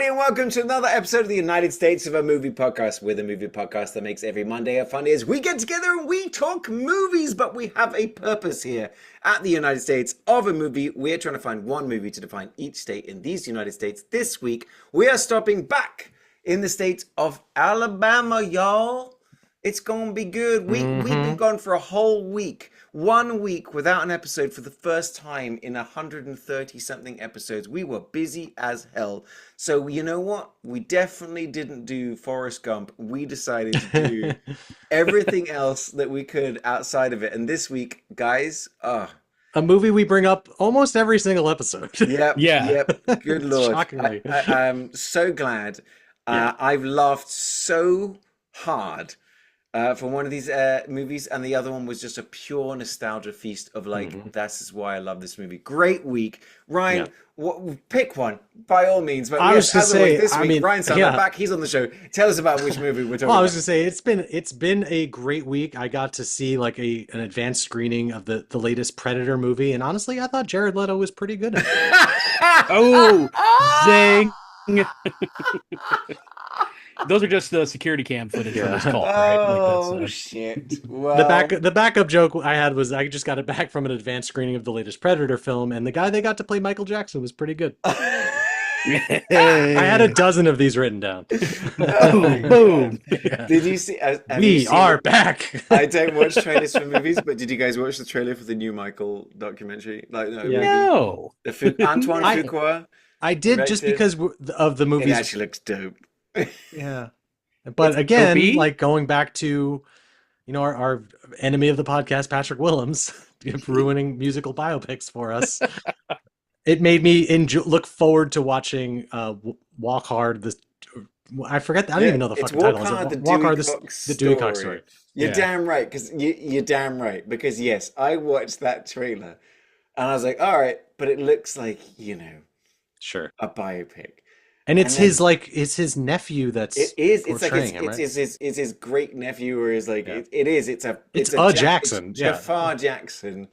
And welcome to another episode of the United States of a Movie Podcast. We're the movie podcast that makes every Monday a fun day as we get together and we talk movies, but we have a purpose here at the United States of a movie. We're trying to find one movie to define each state in these United States. This week, we are stopping back in the state of Alabama, y'all. It's gonna be good. We've been gone for a whole week. 1 week without an episode for the first time in 130 something episodes. We were busy as hell. So you know what? We definitely didn't do Forrest Gump. We decided to do everything else that we could outside of it. And this week, guys, a movie we bring up almost every single episode. Yep. Good Lord. Shockingly. I'm so glad. I've laughed so hard for one of these movies, and the other one was just a pure nostalgia feast of like, this is why I love this movie. Great week. Ryan, pick one by all means. But I was to say, this week, Ryan Sandler back. He's on the show. Tell us about which movie we're talking about. I was to say it's been a great week. I got to see like an advanced screening of the latest Predator movie, and honestly, I thought Jared Leto was pretty good at it. Oh, zing! Those are just the security cam footage from this call, right? Oh, shit. Well, the backup joke I had was I just got it back from an advanced screening of the latest Predator film, and the guy they got to play Michael Jackson was pretty good. I had a dozen of these written down. Boom. Yeah. Did you see? We are back. I don't watch trailers for movies, but did you guys watch the trailer for the new Michael documentary? No. Antoine Fuqua. I did just because of the movies. It actually looks dope. Yeah, but again, like going back to, our enemy of the podcast, Patrick Willems, ruining musical biopics for us. It made me look forward to watching Walk Hard. I forget. I don't even know the fucking title. Walk Hard, the Dewey Cox story. You're damn right, because you're damn right. Because yes, I watched that trailer, and I was like, all right, but it looks like sure, a biopic. And it's his nephew that's portraying him, right? It's his great nephew, or is like it's Jackson, Jafar Jackson,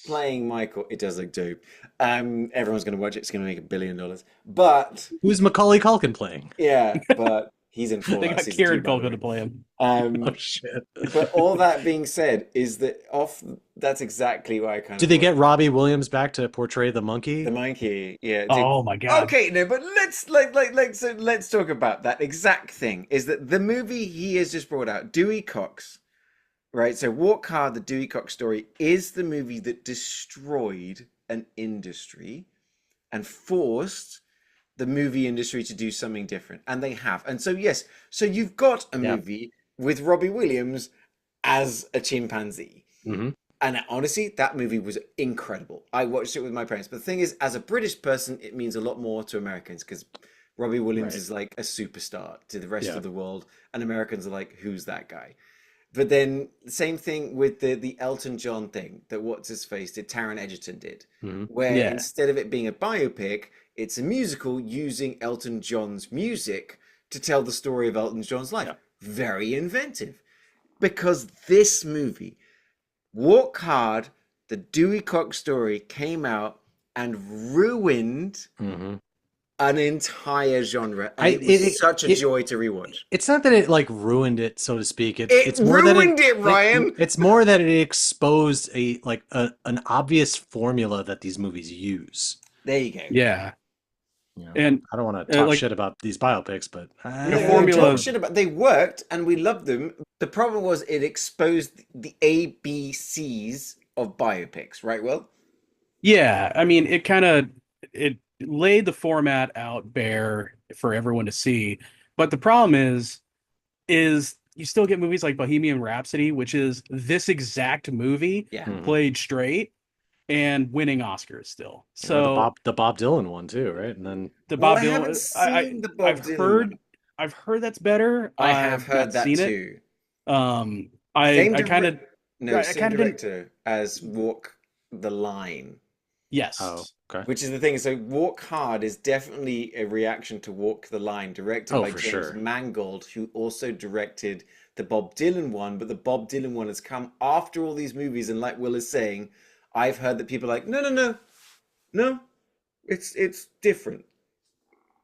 playing Michael. It does look dope. Everyone's gonna watch it. It's gonna make $1 billion. But who's Macaulay Culkin playing? Yeah, but he's in Fallout. They got Kieran Culkin to play him. Oh shit! But all that being said, is that that's exactly why I kind of. Did they get Robbie Williams back to portray the monkey? The monkey, yeah. Oh my god. Okay, no, but let's talk about that exact thing. Is that the movie he has just brought out, Dewey Cox, right? So Walk Hard, the Dewey Cox story, is the movie that destroyed an industry and forced the movie industry to do something different, and they have. And so yes, so you've got a movie with Robbie Williams as a chimpanzee. And honestly, that movie was incredible. I watched it with my parents. But the thing is, as a British person, it means a lot more to Americans because Robbie Williams is like a superstar to the rest of the world, and Americans are like, who's that guy? But then the same thing with the Elton John thing that Taron Egerton did, where instead of it being a biopic, it's a musical using Elton John's music to tell the story of Elton John's life. Yeah. Very inventive. Because this movie, Walk Hard, the Dewey Cox story, came out and ruined an entire genre. And it was such a joy to rewatch. It's not that it like ruined it, so to speak. It's more ruined it, Ryan. It's more that it exposed an obvious formula that these movies use. There you go. Yeah. And I don't want to talk shit about these biopics, but the formula they worked and we loved them. The problem was it exposed the ABCs of biopics, right, Will? Yeah, I mean, it laid the format out bare for everyone to see. But the problem is you still get movies like Bohemian Rhapsody, which is this exact movie played straight and winning Oscars still. So the Bob Dylan one too, right? And then the Bob Dylan. I've heard that's better. I have heard that too. I kind of director as Walk the Line. Oh, Yes. okay. Which is the thing. So Walk Hard is definitely a reaction to Walk the Line, directed Oh, by for James sure. Mangold, who also directed the Bob Dylan one. But the Bob Dylan one has come after all these movies, and like Will is saying, I've heard that people are like, no, no, no, no, it's different.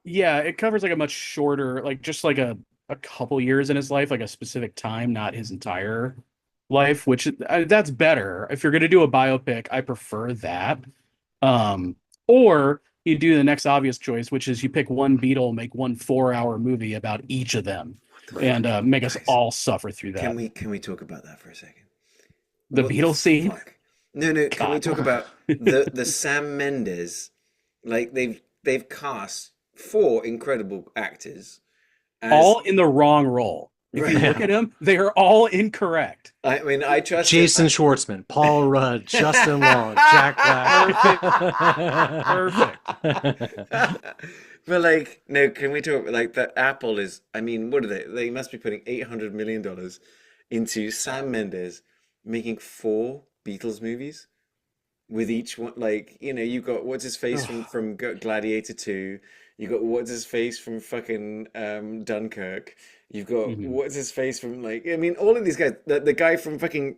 Yeah, it covers like a much shorter, like just like a couple years in his life, like a specific time, not his entire life, which that's better. If you're going to do a biopic, I prefer that. Um, or you do the next obvious choice, which is you pick one Beatle, make one 4-hour movie about each of them, What the and fuck, make us guys? all suffer through that. Can we talk about that for a second? The What the Beatles scene, fuck? No, no. Can we God, talk about the Sam Mendes? Like they've cast four incredible actors as all in the wrong role. If you right. look Yeah. at them, they are all incorrect. I mean, I trust it. Jason Schwartzman, Paul Rudd, Justin Long, Jack Perfect. Black. But like, no, can we talk like that? Apple is. I mean, what are they? They must be putting $800 million into Sam Mendes making four Beatles movies with each one. Like, you got what's his face from Gladiator 2. You got what's his face from fucking Dunkirk. You've got Mhm. what's his face from like. I mean, all of these guys. The guy from fucking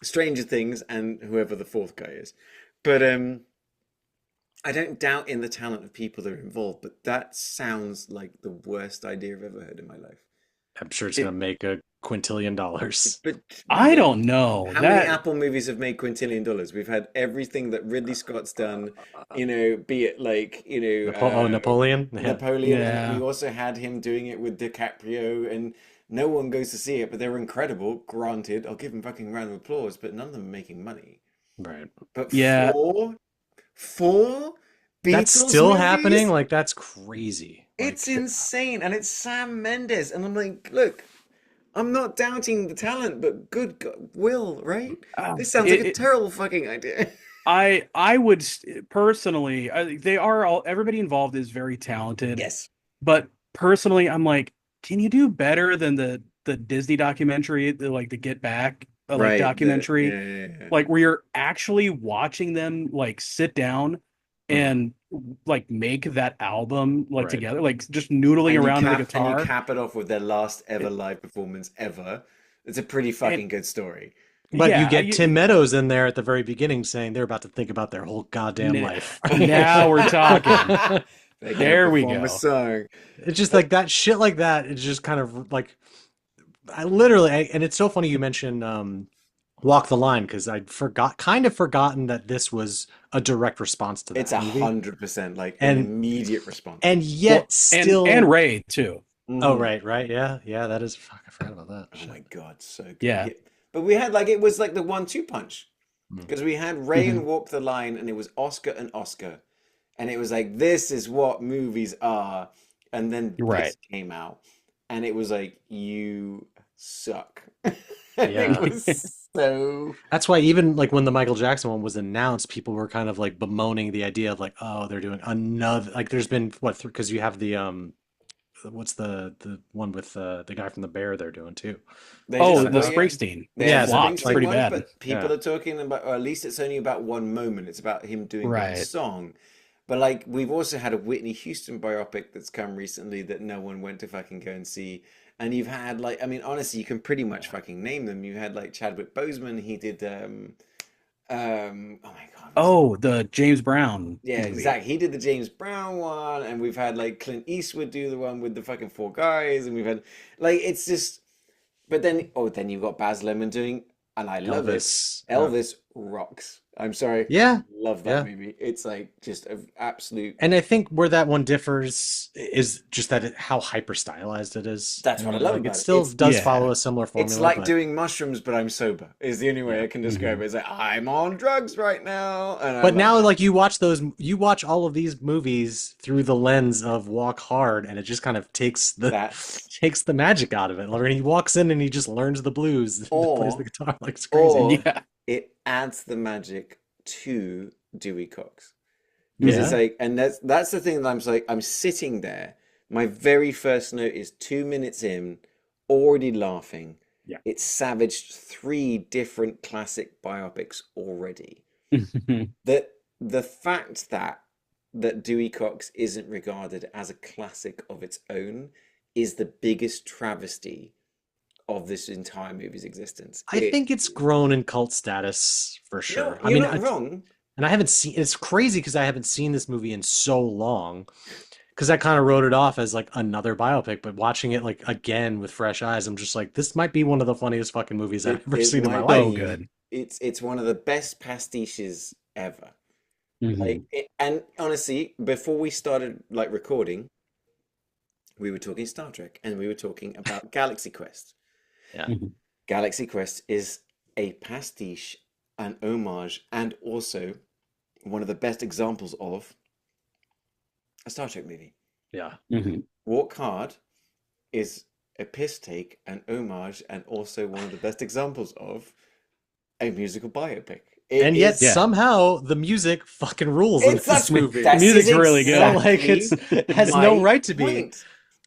Stranger Things and whoever the fourth guy is. But I don't doubt in the talent of people that are involved, but that sounds like the worst idea I've ever heard in my life. I'm sure it's It, gonna make $1 quintillion. I but don't know how many that. Apple movies have made quintillion dollars? We've had everything that Ridley Scott's done, be it like, Napoleon. Yeah. Napoleon, and we Yeah, also had him doing it with DiCaprio, and no one goes to see it, but they were incredible. Granted, I'll give them fucking a round of applause, but none of them are making money. Right. But yeah. four That's Beatles still happening? movies? Like that's crazy. It's Like insane, and it's Sam Mendes, and I'm like, look, I'm not doubting the talent, but good God, Will, right? This sounds like a It, terrible fucking idea. I would personally, they are all, everybody involved is very talented, Yes. but personally, I'm like, can you do better than the Disney documentary, the Get Back, like Right. documentary, Yeah, yeah, yeah. like where you're actually watching them like sit down Mhm. and like make that album like Right. together, like just noodling around on the And you guitar. cap it off with their last ever live performance ever. It's a pretty And fucking good story. But you yeah, get Tim Meadows in there at the very beginning saying they're about to think about their whole goddamn n- life. now we're talking. They can't There we perform a go. song. It's just like that shit like that. It's just kind of like and it's so funny you mentioned Walk the Line because kind of forgotten that this was a direct response to It's that movie. 100% like an And immediate response. and Well, yet and still Ray too. Oh Mhm. right, yeah, that is fuck, I forgot about that. Oh my Shit. God, so good. Yeah. Yeah. But we had like it was like the 1-2 punch Mm. because we had Ray Mhm. and Walk the Line, and it was Oscar and Oscar, and it was like this is what movies are, and then Right. this came out, and it was like you suck, and Yeah. it was so That's why even like when the Michael Jackson one was announced, people were kind of like bemoaning the idea of like, oh, they're doing another like there's been what because you have the what's the one with the guy from the Bear they're doing too. they Oh, just the yeah. Springsteen, They which had Yeah, the flopped like Springsteen pretty one, bad. but people yeah. are talking about, or at least it's only about one moment. It's about him doing one Right. song. But like we've also had a Whitney Houston biopic that's come recently that no one went to fucking go and see. And you've had like, I mean, honestly, you can pretty much fucking name them. You had like Chadwick Boseman. He did oh my God, what's Oh, the James Brown yeah, movie. exactly. He did the James Brown one, and we've had like Clint Eastwood do the one with the fucking four guys, and we've had like it's just. But then you've got Baz Luhrmann doing, and I love it. Elvis. Elvis rocks. I'm sorry, Yeah, love that yeah. movie. It's like just an absolute. And I think where that one differs is just that how hyper stylized it is. That's You what I know, love like it about it. still does Yeah. follow a similar It's formula, like but doing mushrooms, but I'm sober. Is the only way yeah. I can describe Mhm. it. It's like I'm on drugs right now, and I But love now, it. like you watch all of these movies through the lens of Walk Hard, and it just kind of That's takes the magic out of it. Like, he walks in and he just learns the blues, and plays the or guitar like it's crazy. or Yeah. it adds the magic to Dewey Cox. Because it's Mhm. Yeah, like, and that's the thing that I'm like, I'm sitting there. My very first note is 2 minutes in, already laughing. yeah, It's savaged three different classic biopics already. that the fact that Dewey Cox isn't regarded as a classic of its own is the biggest travesty of this entire movie's existence. I think it's grown in cult status for sure. No, you're not wrong. And I haven't seen, it's crazy because I haven't seen this movie in so long. Because I kind of wrote it off as like another biopic, but watching it like again with fresh eyes, I'm just like, this might be one of the funniest fucking movies I've ever seen in my life. Oh, good. It's one of the best pastiches ever. Mm-hmm. And honestly, before we started like recording, we were talking Star Trek and we were talking about Galaxy Quest. Yeah. Mm-hmm. Galaxy Quest is a pastiche, an homage, and also one of the best examples of a Star Trek movie. Yeah. Mm-hmm. Walk Hard is a piss take, an homage, and also one of the best examples of a musical biopic. And yet somehow the music fucking rules in this movie. The music's really good. Like it has no right to be.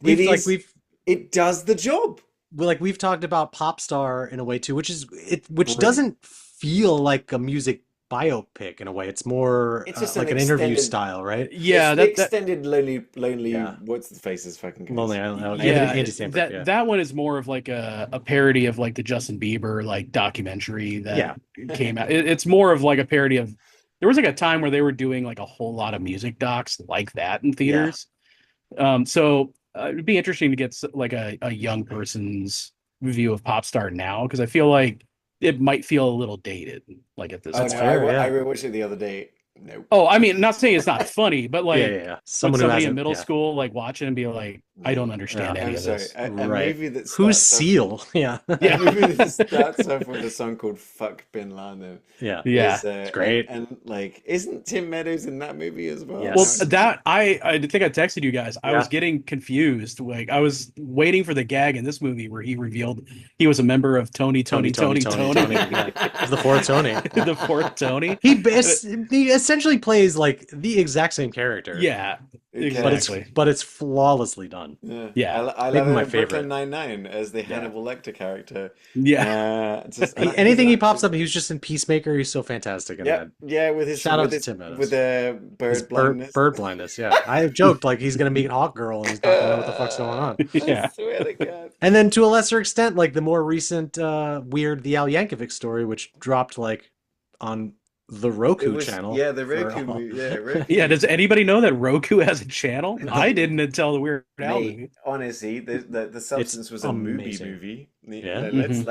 It does the job. We've talked about Popstar in a way too, which doesn't feel like a music biopic in a way. It's more like an interview style, right? Yeah, that extended lonely. Yeah. What's the face's fucking case? Lonely Island. That one is more of like a parody of like the Justin Bieber like documentary that came out. It's more of like a parody of. There was like a time where they were doing like a whole lot of music docs like that in theaters. So it'd be interesting to get like a young person's view of Popstar now, because I feel like it might feel a little dated, like at this point. I rewatched it the other day. Nope. Oh, I mean, not saying it's not funny, but like somebody in middle school like watch it and be like, I don't understand any of this. A movie that Who's Seal? A movie that starts off with a song called "Fuck Bin Laden." It's great. And like, isn't Tim Meadows in that movie as well? Yes. Well, that I think I texted you guys. I was getting confused. Like I was waiting for the gag in this movie where he revealed he was a member of Tony. The fourth Tony. The fourth Tony. He essentially plays like the exact same character. Yeah, exactly. But it's flawlessly done. Yeah. I love my favorite. Brooklyn Nine-Nine as the Hannibal Lecter character. Yeah. Anything he pops up, he was just in Peacemaker. He's so fantastic in that. Yeah, with his shout out to Tim Meadows. With the blindness. Bird blindness. Yeah, I have joked like he's gonna meet Hawk Girl and he's not gonna know what the fuck's going on. I swear to God. And then to a lesser extent, like the more recent weird The Al Yankovic story, which dropped like on the Roku channel. Yeah, the Roku movie. Yeah, Roku. Yeah, does anybody know that Roku has a channel? I didn't until the Weird Al movie. Honestly, the substance was a movie. Yeah. Let's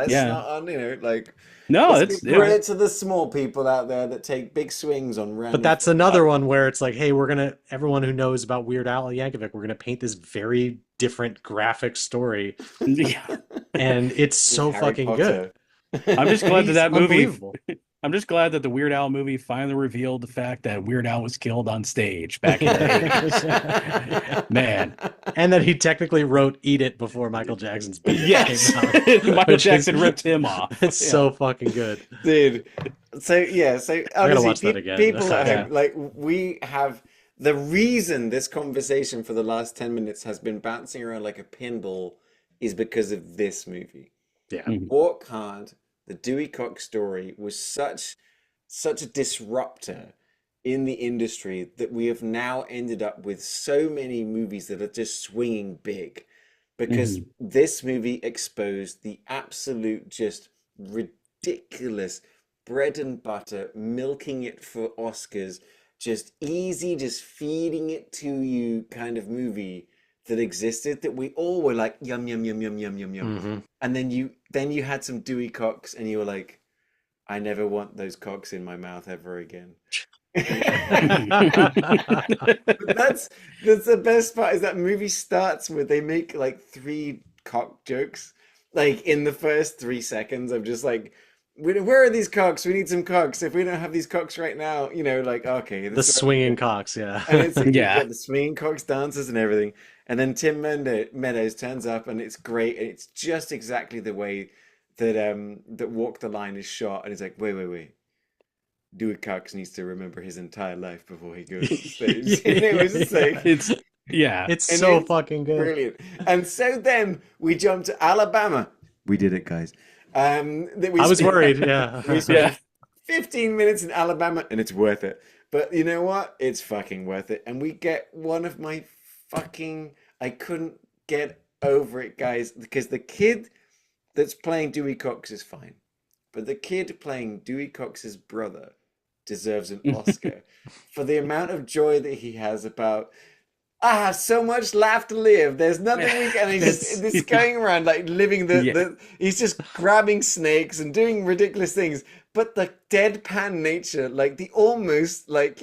not it's credit to the small people out there that take big swings on random. But that's another one where it's like, hey, everyone who knows about Weird Al Yankovic, we're gonna paint this very different graphic story. Yeah. And it's so fucking good. I'm just glad that movie. I'm just glad that the Weird Al movie finally revealed the fact that Weird Al was killed on stage back in the 80s. Man. And that he technically wrote Eat It before Michael Jackson's beat. Yes. Michael Jackson ripped him off. It's so fucking good. Dude. So honestly, I gotta watch that again. People at home, we have the reason this conversation for the last 10 minutes has been bouncing around like a pinball is because of this movie. Yeah. Walk Hard, the Dewey Cox story, was such a disruptor in the industry that we have now ended up with so many movies that are just swinging big, because this movie exposed the absolute just ridiculous bread and butter, milking it for Oscars, just easy, just feeding it to you kind of movie that existed, that we all were like yum yum yum yum yum yum yum. And then you had some Dewey Cox and you were like, I never want those cocks in my mouth ever again. But that's the best part, is that movie starts with, they make like 3 cock jokes like in the first 3 seconds of just like, where are these cocks? We need some cocks. If we don't have these cocks right now, like, okay. The swinging cocks, yeah. And it's like, the swinging cocks dances and everything. And then Tim Meadows turns up and it's great. And it's just exactly the way that Walk the Line is shot. And it's like, wait. Dewey Cox needs to remember his entire life before he goes on stage. And it was just like... It's so fucking good. Brilliant. And so then we jump to Alabama. We did it, guys. I was worried, yeah. We spent 15 minutes in Alabama, and it's worth it. But you know what? It's fucking worth it. And we get one of my fucking. I couldn't get over it, guys, because the kid that's playing Dewey Cox is fine. But the kid playing Dewey Cox's brother deserves an Oscar for the amount of joy that he has about. I have so much life to live. There's nothing we can. And he's just going around like living he's just grabbing snakes and doing ridiculous things. But the deadpan nature, like the almost like,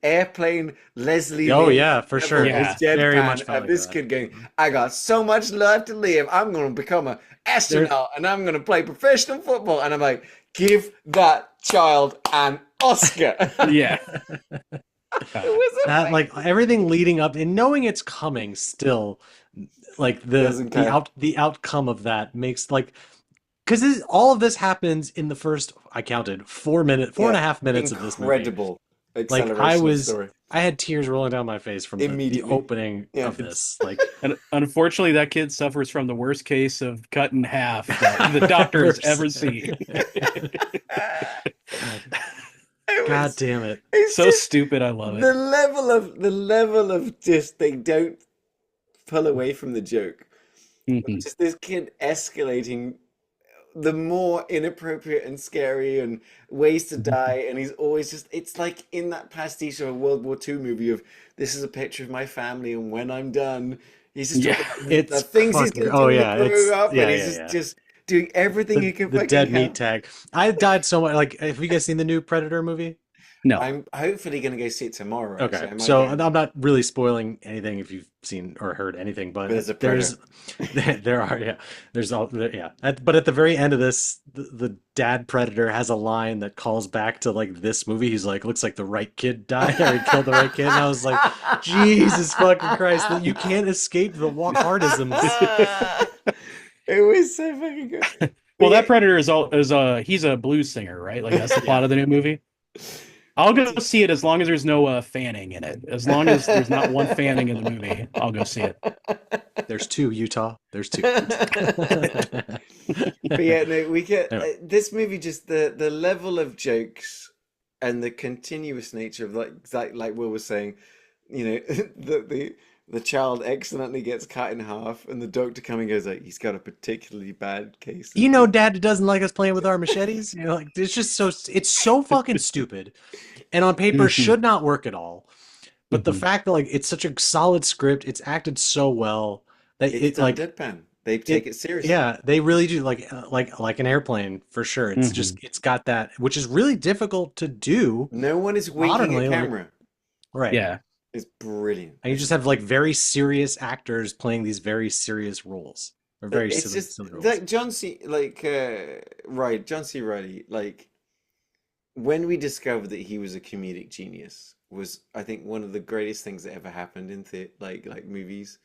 airplane Leslie. Oh Lee yeah, for sure. Yeah. deadpan Very much of this kid going, I got so much life to live. I'm going to become an astronaut and I'm going to play professional football. And I'm like, give that child an Oscar. Yeah. It was That amazing. like everything leading up and knowing it's coming still, like Doesn't care. the outcome of that makes like because all of this happens in the first I counted 4.5 minutes of this movie. Incredible Like acceleration of story. I had tears rolling down my face from the Immediately. opening Yeah. of this. Like And unfortunately, that kid suffers from the worst case of cut in half that the doctor has ever seen. God damn it. It's So just stupid. I love the it. level of just they don't pull away from the joke. Mhm. Just this kid escalating the more inappropriate and scary and ways to die, and he's always just it's like in that pastiche of a World War II movie of this is a picture of my family and when I'm done he's just Yeah, talking about the it's things he's fucking- gonna do oh, when yeah, he it's- grow up yeah, and he's yeah, just doing everything he can The fucking dead help. meat tag. I died so much. Like, have you guys seen the new Predator movie? No. I'm hopefully gonna go see it tomorrow. Okay, I might so go. I'm not really spoiling anything if you've seen or heard anything, but There's a there's there are there's all but at the very end of this, the dad predator has a line that calls back to like this movie. He's like, looks like the right kid died or he killed the right kid, and I was like, Jesus fucking Christ, that you can't escape the walk hardisms. It was so fucking good. Well, that Predator he's a blues singer, right? Like that's the plot of the new movie. I'll go see it as long as there's no fanning in it. As long as there's not one fanning in the movie, I'll go see it. There's two, Utah. There's two. But yeah, no, we get Anyway. this movie. Just the level of jokes and the continuous nature of like Will was saying, the child accidentally gets cut in half, and the doctor coming goes like, he's got a particularly bad case. You know, Dad doesn't like us playing with our machetes. Like it's just it's so fucking stupid, and on paper Mhm. should not work at all. But the Mhm. fact that like it's such a solid script, it's acted so well that It's it done like deadpan. They take it seriously. yeah, they really do like an airplane for sure. It's just it's got that, which is really difficult to do. No one is winking Modernly, at like- camera. Right. Yeah. It's brilliant. And you just have like very serious actors playing these very serious roles. Or very It's silly, just silly roles. like John C. John C. Reilly. Like when we discovered that he was a comedic genius was, I think, one of the greatest things that ever happened in like movies.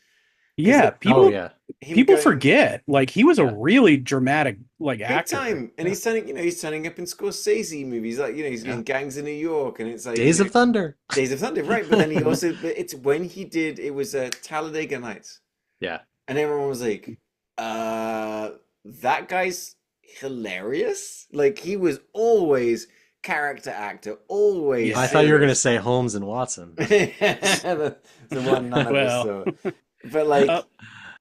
Yeah. it- People Oh yeah. Him people going forget. Like he was a Yeah. really dramatic like big actor. time, and he's turning up in Scorsese movies, like he's in Gangs of New York, and it's like Days of Thunder. Days of Thunder, right? But then he also, but it's when he did it was Talladega Nights, Yeah. and everyone was like, that guy's hilarious. Like he was always character actor, always. I thought you were gonna serious. say Holmes and Watson. the one none of us saw. But like,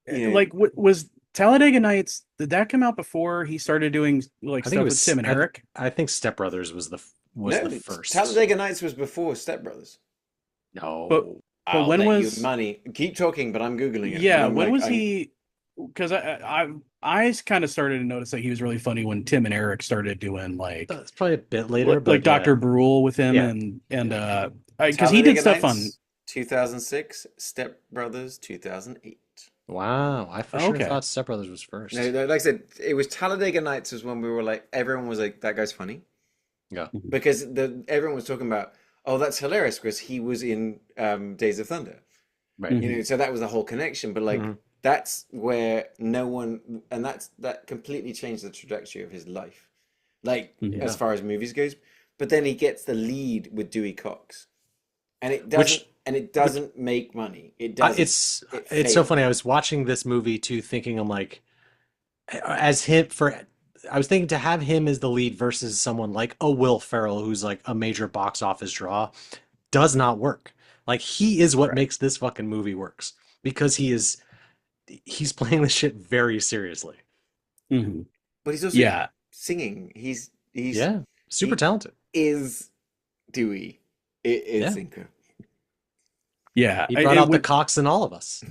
yeah. Like was Talladega Nights, did that come out before he started doing like I think stuff it with was Tim and Eric? I think Step Brothers was the no, first. Talladega Nights was before Step Brothers. No. But I'll when bet was- you money? Keep talking, but I'm googling it. Yeah, And I'm when like, was he? Because I kind of started to notice that he was really funny when Tim and Eric started doing like It's probably a bit later, but like Dr. yeah. Brule with him Yeah. and because he did Talladega stuff on. Nights, 2006, Step Brothers 2008. Wow, I for sure Okay. thought Step Brothers was first. No, like I said, it was Talladega Nights was when we were like, everyone was like, that guy's funny. Yeah. Because everyone was talking about, oh, that's hilarious because he was in Days of Thunder. Right. Mhm. You know, so that was the whole connection. But like, Mhm. that's where no one, and that completely changed the trajectory of his life. Like, Yeah. as far as movies goes. But then he gets the lead with Dewey Cox. And it Which- doesn't make money. It doesn't. It's It so failed. funny. I was watching this movie too, thinking I'm like, as him for I was thinking to have him as the lead versus someone like a Will Ferrell, who's like a major box office draw, does not work. Like he is what Right. makes this fucking movie works because he's playing this shit very seriously. Hmm. But he's also Yeah. singing. Yeah, super He talented. is Dewey. It is Yeah, Zinker. Yeah. he brought It out the would Cox in all of us.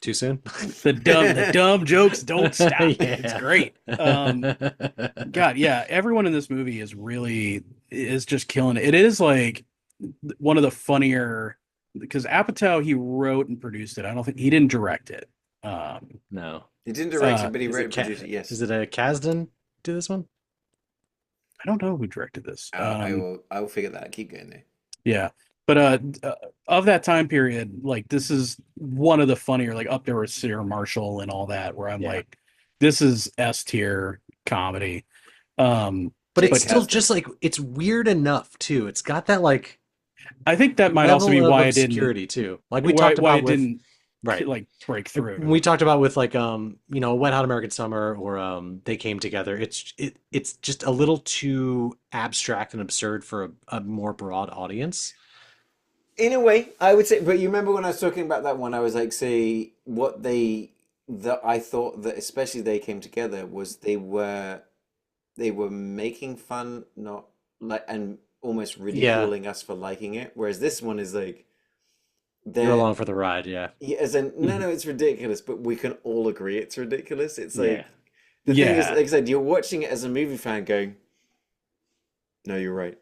Too soon? the dumb jokes don't stop. It's Yeah. great. God, yeah, everyone in this movie is just killing it. It is like one of the funnier because Apatow he wrote and produced it. I don't think he didn't direct it. Um, No. He didn't s- direct it, but he Is wrote it and produced it, Is yes. it a Kasdan do this one? I don't know who directed this. I will figure that out. Keep going there. Yeah, but of that time period, like this is one of the funnier, like up there with Sarah Marshall and all that, where I'm Yeah. like, this is S tier comedy. Um, But it's Jake but still Kasdan. just like it's weird enough too. It's got that like I think that might also level be of why I didn't obscurity too. Like we talked why about it with didn't right. like break We through. talked about with like Wet Hot American Summer or They Came Together. It's just a little too abstract and absurd for a more broad audience. In a way, I would say, but you remember when I was talking about that one, I was like, say, that I thought that especially they came together was they were making fun, not like, and almost Yeah, ridiculing us for liking it. Whereas this one is like, you're they're, along for the ride. Yeah, yeah, as in, no, Mhm. no, it's ridiculous, but we can all agree it's ridiculous. It's yeah. like, the thing is, Yeah. like I said, you're watching it as a movie fan going, no, you're right.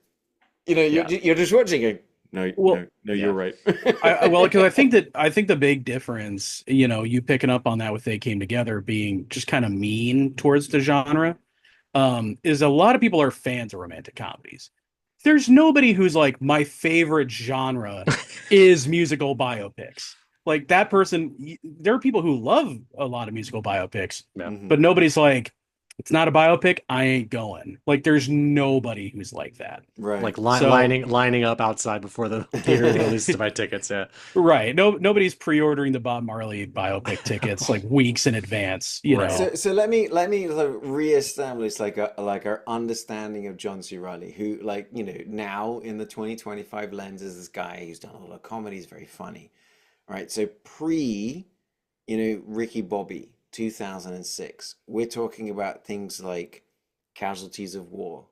Yeah. You're just watching it. No, Well, no, no, you're Yeah. right. well, because I think the big difference, you picking up on that with They Came Together being just kind of mean towards the genre, is a lot of people are fans of romantic comedies. There's nobody who's like my favorite genre is musical biopics. Like that person, there are people who love a lot of musical biopics, Yeah. but Mhm. nobody's like, it's not a biopic, I ain't going. Like there's nobody who's like that. Right. Like So lining up outside before the theater releases to buy tickets. Yeah. right. No, nobody's pre-ordering the Bob Marley biopic tickets like weeks in advance, you Right. know. So let me like reestablish like our understanding of John C. Reilly, who like now in the 2025 lens is this guy who's done a lot of comedy, he's very funny, right? So pre Ricky Bobby 2006, we're talking about things like Casualties of War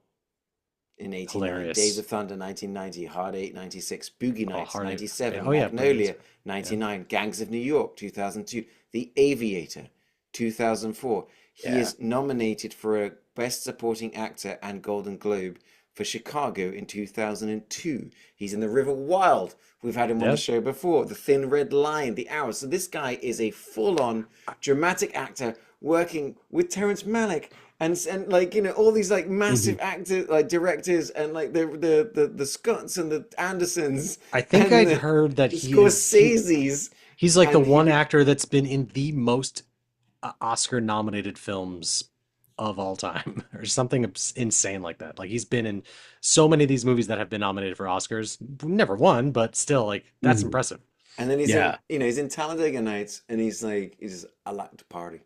in 89, Days Hilarious. of Thunder 1990, Hard Eight 96, Boogie Oh, Nights Hard Eight. Yeah. 97, Oh yeah, Boogie. Magnolia Yeah. 99, Gangs of New York 2002, The Aviator 2004. He Yeah. is nominated for a Best Supporting Actor and Golden Globe for Chicago in 2002. He's in The River Wild. We've had him on the Yeah. show before. The Thin Red Line, The Hour. So this guy is a full-on dramatic actor working with Terrence Malick and like all these like Mhm. massive actors like directors and like the Scotts and the Andersons I think and I'd the heard that Scorseses he's like the and one he actor that's been in the most Oscar nominated films of all time or something insane like that. Like he's been in so many of these movies that have been nominated for Oscars, never won, but still like that's Mhm. impressive. and then he's in Yeah. he's in Talladega Nights and he's I like to party.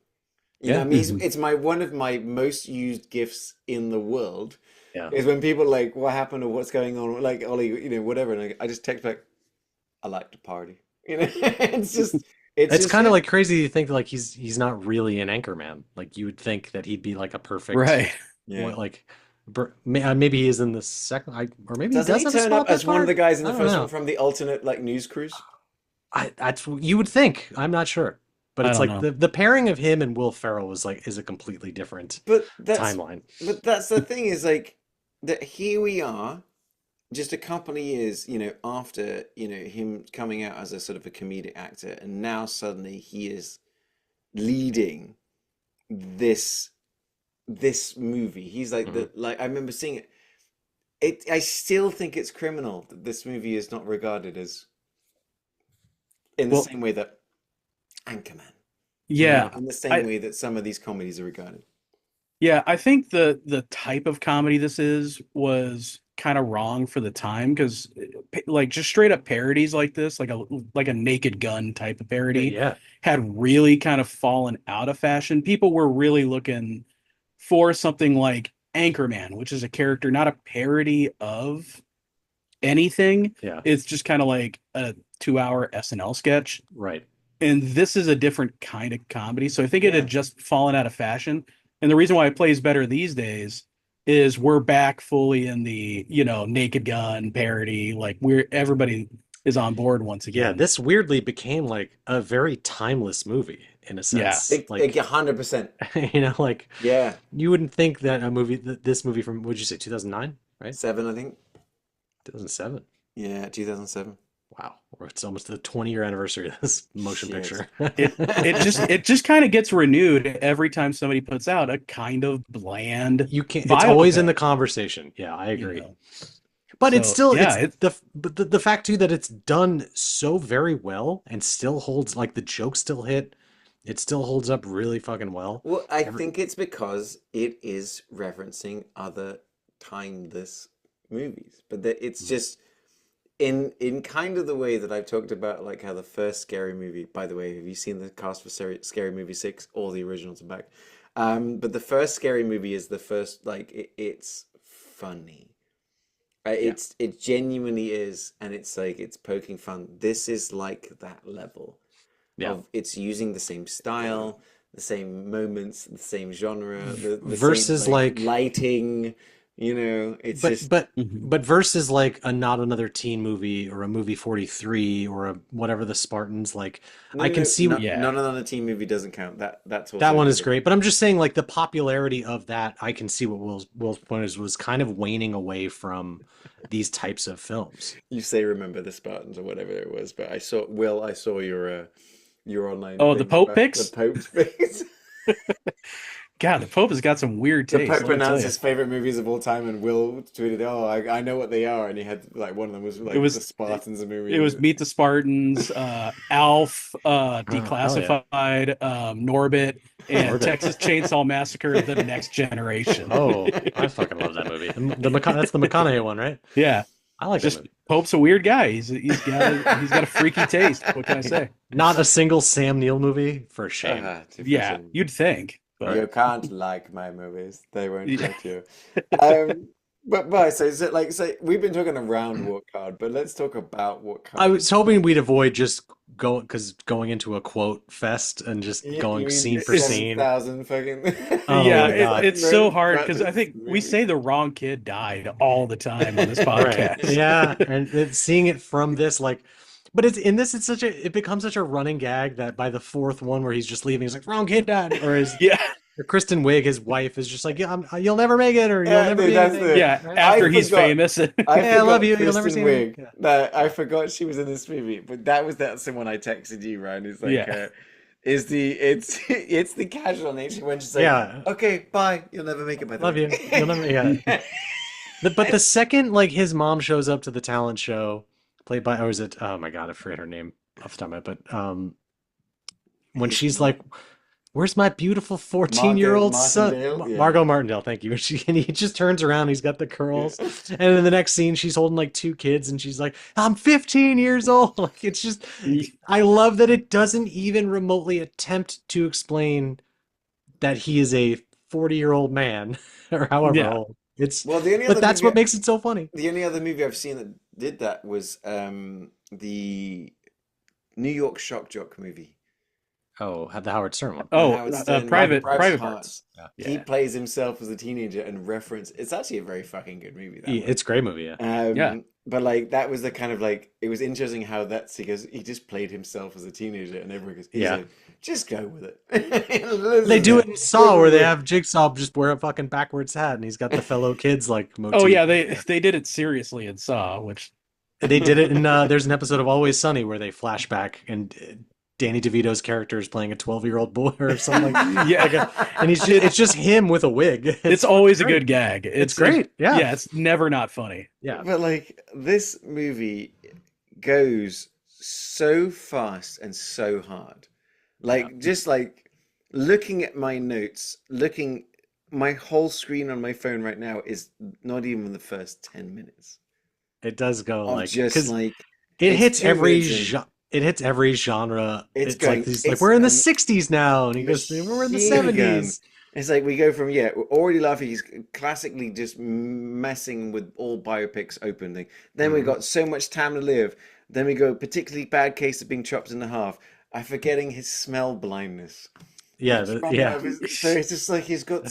I Yeah. mean, Mhm. it's my one of my most used gifts in the world Yeah. is when people are like, what happened or what's going on, like Ollie, whatever, and I just text back, I like to party. It's It's just kind of him. like crazy to think like he's not really an Anchorman. Like you would think that he'd be like a perfect Right. Yeah. like maybe he is in the second or maybe he Doesn't does he have a turn up small bit as one of the part. guys in I the don't first one know. from the alternate like news cruise? That's you would think. I'm not sure. But I it's don't like know. the pairing of him and Will Ferrell is a completely different But that's timeline. but that's the thing is like that here we are just a couple of years, after, him coming out as a sort of a comedic actor, and now suddenly he is leading this this movie. He's like Hmm. I remember seeing it. I still think it's criminal that this movie is not regarded as in the Well, same way that Anchorman, Yeah. yeah. in the same I way that some of these comedies are regarded. yeah, I think the type of comedy this is was kind of wrong for the time because like just straight up parodies like this, like a Naked Gun type of parody, Yeah. had really kind of fallen out of fashion. People were really looking for something like Anchorman, which is a character, not a parody of anything. Yeah. It's just kind of like a 2 hour SNL sketch. Right. And this is a different kind of comedy. So I think it Yeah. had just fallen out of fashion. And the reason why it plays better these days is we're back fully in the, Naked Gun parody. Like everybody is on board once Yeah, again. this weirdly became like a very timeless movie in a Yeah. sense. Like 100%. like Yeah. you wouldn't think that this movie from, what'd you say, 2009, right? 7, I think. 2007. Yeah, 2007. Wow, it's almost the 20-year anniversary of this motion Shit. picture. It just kind of gets renewed every time somebody puts out a kind of bland. You can't. It's always in the biopic, conversation. Yeah, I you agree. know. But it's So, still yeah, it's the fact too that it's done so very well and still holds, like, the jokes still hit. It still holds up really fucking well. Well, I think it's because it is referencing other timeless movies, but it's just in kind of the way that I've talked about, like how the first Scary Movie. By the way, have you seen the cast for Scary Movie 6? All the originals are back. But the first Scary Movie is the first, like it's funny. It genuinely is, and it's like it's poking fun. This is like that level. Yeah. It's using the same style, the same moments, the same genre, the Versus same, like lighting. It's just but versus like a Not Another Teen Movie or a Movie 43 or a whatever the Spartans, like I can see none of the teen movie doesn't count. That's also that one is great, but I'm just saying, like, the popularity of that, I can see what Will's point is, was kind of waning away from these types of films. You say remember the Spartans or whatever it was, but I saw your online Oh, the thing Pope about pics? the Pope's pics. God, the Pope has got some weird The taste. Pope let me tell announced you. his favorite movies of all time, and Will tweeted, "Oh, I know what they are," and he had like one of them was like was- the Spartans movie. It was Meet the Spartans, Alf, hell yeah. Declassified, Norbit, and Norbit. Texas Chainsaw Massacre: The Next Generation. Oh, I fucking love that movie. That's the McConaughey one, right? Yeah, I like that movie. Pope's a weird guy. He's got a freaky taste. What can I say? Not a single Sam Neill movie, for shame. Yeah, you'd think. But You can't like my movies; they won't let you. But so is it like we've been talking around what card, but let's talk about what card. I was hoping we'd avoid just going into a quote fest and just going scene for scene. 7,000 fucking. Oh yeah, my God. it's so hard because I think we say the wrong kid died all the time on this podcast. Right. Yeah, and seeing it from this, like, but it's in this, it becomes such a running gag that by the fourth one where he's just leaving, he's like, wrong kid died, or or Kristen Wiig, his wife, is just like, yeah, you'll never make it, or you'll never be anything. After he's famous. I love you. You'll never see Wiig. me. I forgot she was in this movie, but that's the one I texted you, Ryan. It's like, it's the casual nature when she's like, okay, bye. You'll never make it. By the Love way. you. You'll never. Yeah. But the second, like, his mom shows up to the talent show, played by, or is it? Oh my God, I forget her name off the top of my head. But when she's like, "Where's my beautiful 14-year-old son?" Margot Martindale, thank you. And he just turns around, he's got the curls. And in the next scene, she's holding like 2 kids, and she's like, "I'm 15 years old." Like, it's just, I love that it doesn't even remotely attempt to explain that he is a 40-year-old man or however old. But that's what makes it so funny. The only other movie I've seen that did that was the New York Shock Jock movie. Oh, had the Howard Stern one. Private Parts. Yeah. He plays himself as a teenager and reference. It's actually a very fucking good movie. It's a great movie. Yeah. But like that was the kind of like it was interesting how because he just played himself as a teenager and everyone goes, like, just go with it. They do it in Saw where they have Jigsaw just wear a fucking backwards hat and he's got the fellow kids like motif. Oh yeah, they did it seriously in Saw, which they did it in there's an episode of Always Sunny where they flashback and Danny DeVito's character is playing a 12-year-old boy or something. And it's just him with a wig. It's always great. A good gag. It's great. Yeah, it's never not funny. Yeah, but like this movie goes so fast and so hard. Like just like looking at my notes, looking my whole screen on my phone right now is not even the first 10 minutes. It does go Of like, just because like it it's hits 2 minutes in. it hits every genre. It's It's like going. these, like It's we're in the a '60s now, and he goes, we're in the machine gun. '70s. It's like we go from we're already laughing. He's classically just messing with all biopics opening. Then we Mhm. got So Much Time to Live. Then we go particularly bad case of being chopped in half. I'm forgetting his smell blindness. Yeah, yeah. So it's just like he's got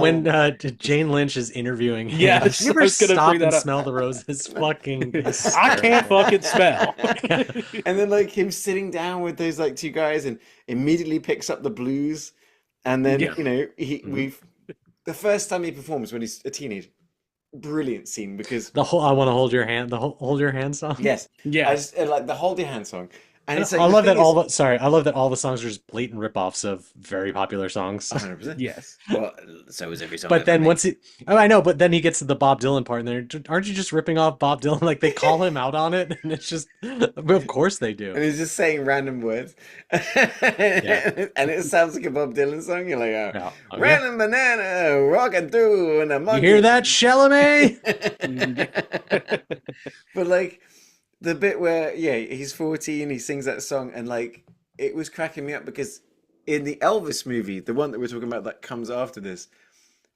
When smell. Jane Lynch is interviewing him, like, Yes, you I ever was gonna bring stop and that up. smell the roses? Fucking I can't hysterical. fucking smell. Yeah. And then like him sitting down with those like two guys and immediately picks up the blues. And then, Yeah. Mhm. the first time he performs when he's a teenager, brilliant scene because The whole "I want to hold your hand," the whole "Hold Your Hand" song. yes, I Yeah. just like the Hold Your Hand song. And And it's I like the love thing that is I love that all the songs are just blatant ripoffs of very popular songs. 100%. Yes. Well, so is every song But ever then made. once oh, I know, but then he gets to the Bob Dylan part, and they're, aren't you just ripping off Bob Dylan? Like they call him out on it, and it's just, of course they do. And he's just saying random words. Yeah, And it sounds like a Bob Dylan song. You're like, yeah, okay. random banana rocking through and a You hear monkey. that, Chalamet? But like the bit where he's 14, he sings that song, and like it was cracking me up because in the Elvis movie, the one that we're talking about that comes after this,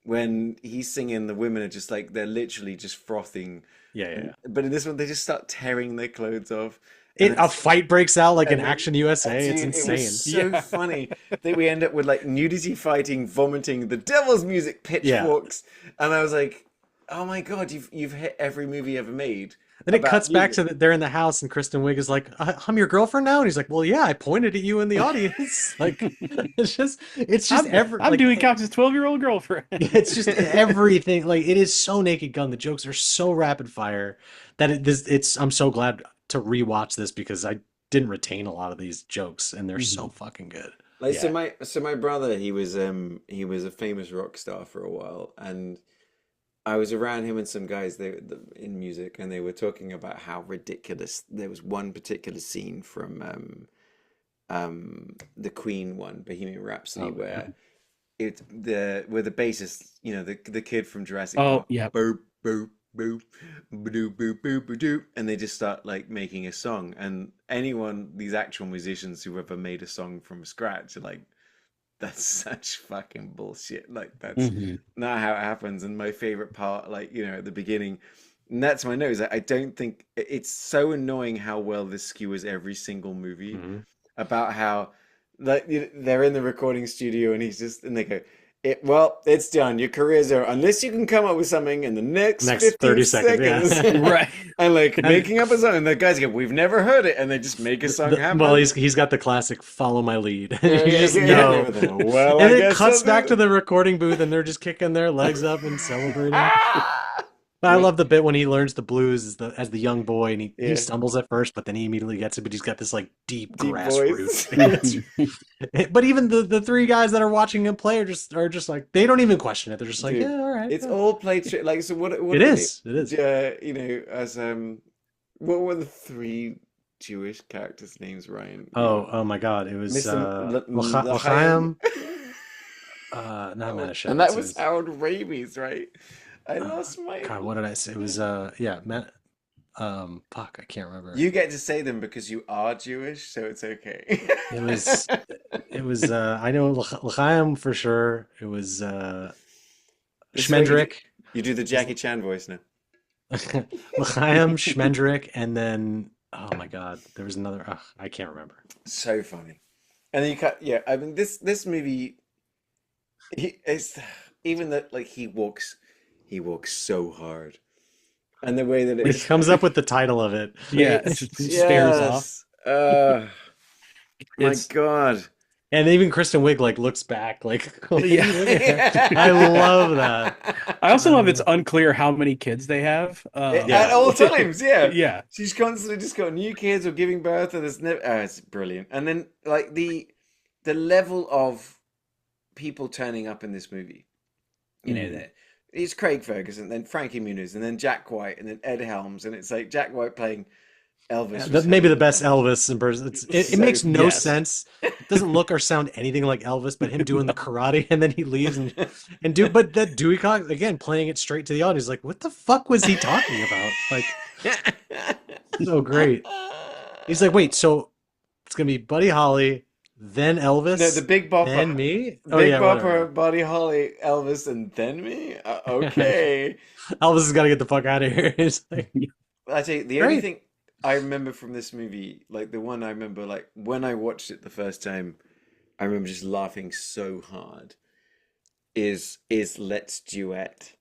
when he's singing, the women are just like they're literally just frothing. Yeah, yeah, yeah. But in this one, they just start tearing their clothes off, and A it's fight breaks out like in and then, Action USA. It's dude, it was insane. so Yeah. funny that we end up with like nudity fighting, vomiting, the devil's music, Yeah. pitchforks, and I was like, "Oh my god, you've hit every movie ever made Then it about cuts back music." to they're in the house, and Kristen Wiig is like, "I'm your girlfriend now," and he's like, "Well, yeah, I pointed at you in the audience." Like, it's just every I'm like doing Cox's 12-year-old girlfriend. it's just everything. Like it is so Naked Gun. The jokes are so rapid fire that it's. I'm so glad to rewatch this because I didn't retain a lot of these jokes, and they're so Mhm. fucking good. Like Yeah. so my brother, he was a famous rock star for a while, and I was around him and some guys in music, and they were talking about how ridiculous. There was one particular scene from the Queen one, Bohemian Rhapsody, Oh yeah. where where the bassist, the kid from Jurassic Oh, Park, yeah. boop boop boop boop boop boop boop, and they just start like making a song, and these actual musicians who ever made a song from scratch are like, that's such fucking bullshit. Like that's Mhm. not how it happens. And my favorite part, like, at the beginning, and that's my nose. I don't think it's so annoying how well this skewers every single movie hmm about how like they're in the recording studio and and they go, it's done. Your career's over unless you can come up with something in the next Next 15 30 seconds, seconds. yeah. Right. And like And making up a song, and the guys go, we've never heard it, and they just make a song well, happen. he's got the classic "Follow My Lead." Yeah, You yeah, just yeah, and know. everything. Well, And I it guess cuts I'll back do to the recording booth, and they're just kicking their legs up and celebrating. Ah! But I Wait, love the bit when he learns the blues as the young boy, and he yeah, stumbles at first, but then he immediately gets it. But he's got this like deep deep grassroots. voice. But even the three guys that are watching him play are just like they don't even question it. They're just like, Dude, yeah, all right. it's Yeah. all played like so. What It are the is. It is. as what were the three Jewish characters' names, Ryan? Oh my God! It was Mr. L'chaim, L'chaim. not And that Manischewitz. It was was Harold Ramis, right? I uh, lost my. God. What did I say? It was yeah, fuck, I can't remember. You get to say them because you are Jewish, so it's okay. It was I know L'chaim for sure. It was This way Schmendrick. you do the Jackie Chan voice now. L'chaim, Schmendrick, and then oh my God, there was another. Ugh, I can't remember. So funny. And then you cut. Yeah, I mean this movie. It's even that like he walks so hard, and the way that He it's comes up with the title of it. Yeah, it it's just stares off. just my It's God. And even Kristen Wiig like looks back like, what are you Yeah. looking at? I love that. I also love it's unclear how many kids they have. At all times, yeah. Yeah. She's constantly just got new kids or giving birth, and there's never. It's brilliant. And then like the level of people turning up in this movie, that it's Craig Ferguson, then Frankie Muniz, and then Jack White, and then Ed Helms, and it's like Jack White playing Elvis was Maybe the so best funny. Elvis impersonation. It So makes no Yes. sense. It doesn't look or sound anything like Elvis, but him doing the karate and then he leaves but that Dewey Cox again playing it straight to the audience, like what the fuck was he talking about? Like so great. He's like, wait, so it's gonna be Buddy Holly, then No, the Elvis, Big then Bopper. me? Oh Big yeah, whatever. Bopper, Buddy Holly, Elvis, and then me? Okay. Elvis has got to get the fuck out of here. It's like I tell you, the only great. thing I remember from this movie, like the one I remember, like when I watched it the first time, I remember just laughing so hard. Is Let's Duet?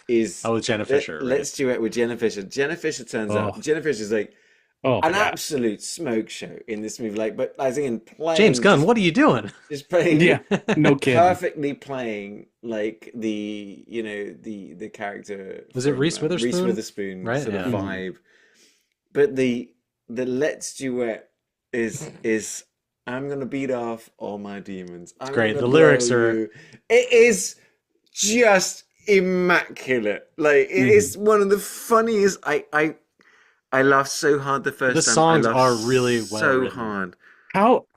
Is Oh, with Jenna Fisher, right? Let's Duet with Jenna Fisher? Jenna Fisher turns Oh, up. Jenna Fisher's like oh an yeah, absolute smoke show in this movie. Like, but I think in James playing Gunn, what are you doing? just playing yeah. No kidding. perfectly playing like the character Was it from Reese Reese Witherspoon? Witherspoon Right? sort of Yeah. Mhm. vibe, but the Let's Duet is I'm gonna beat off all my demons. It's I'm great. gonna The blow lyrics are you. It is just immaculate. Like it Mhm. is one of the funniest. I laughed so hard the the first time. I songs laughed are really well so written. hard.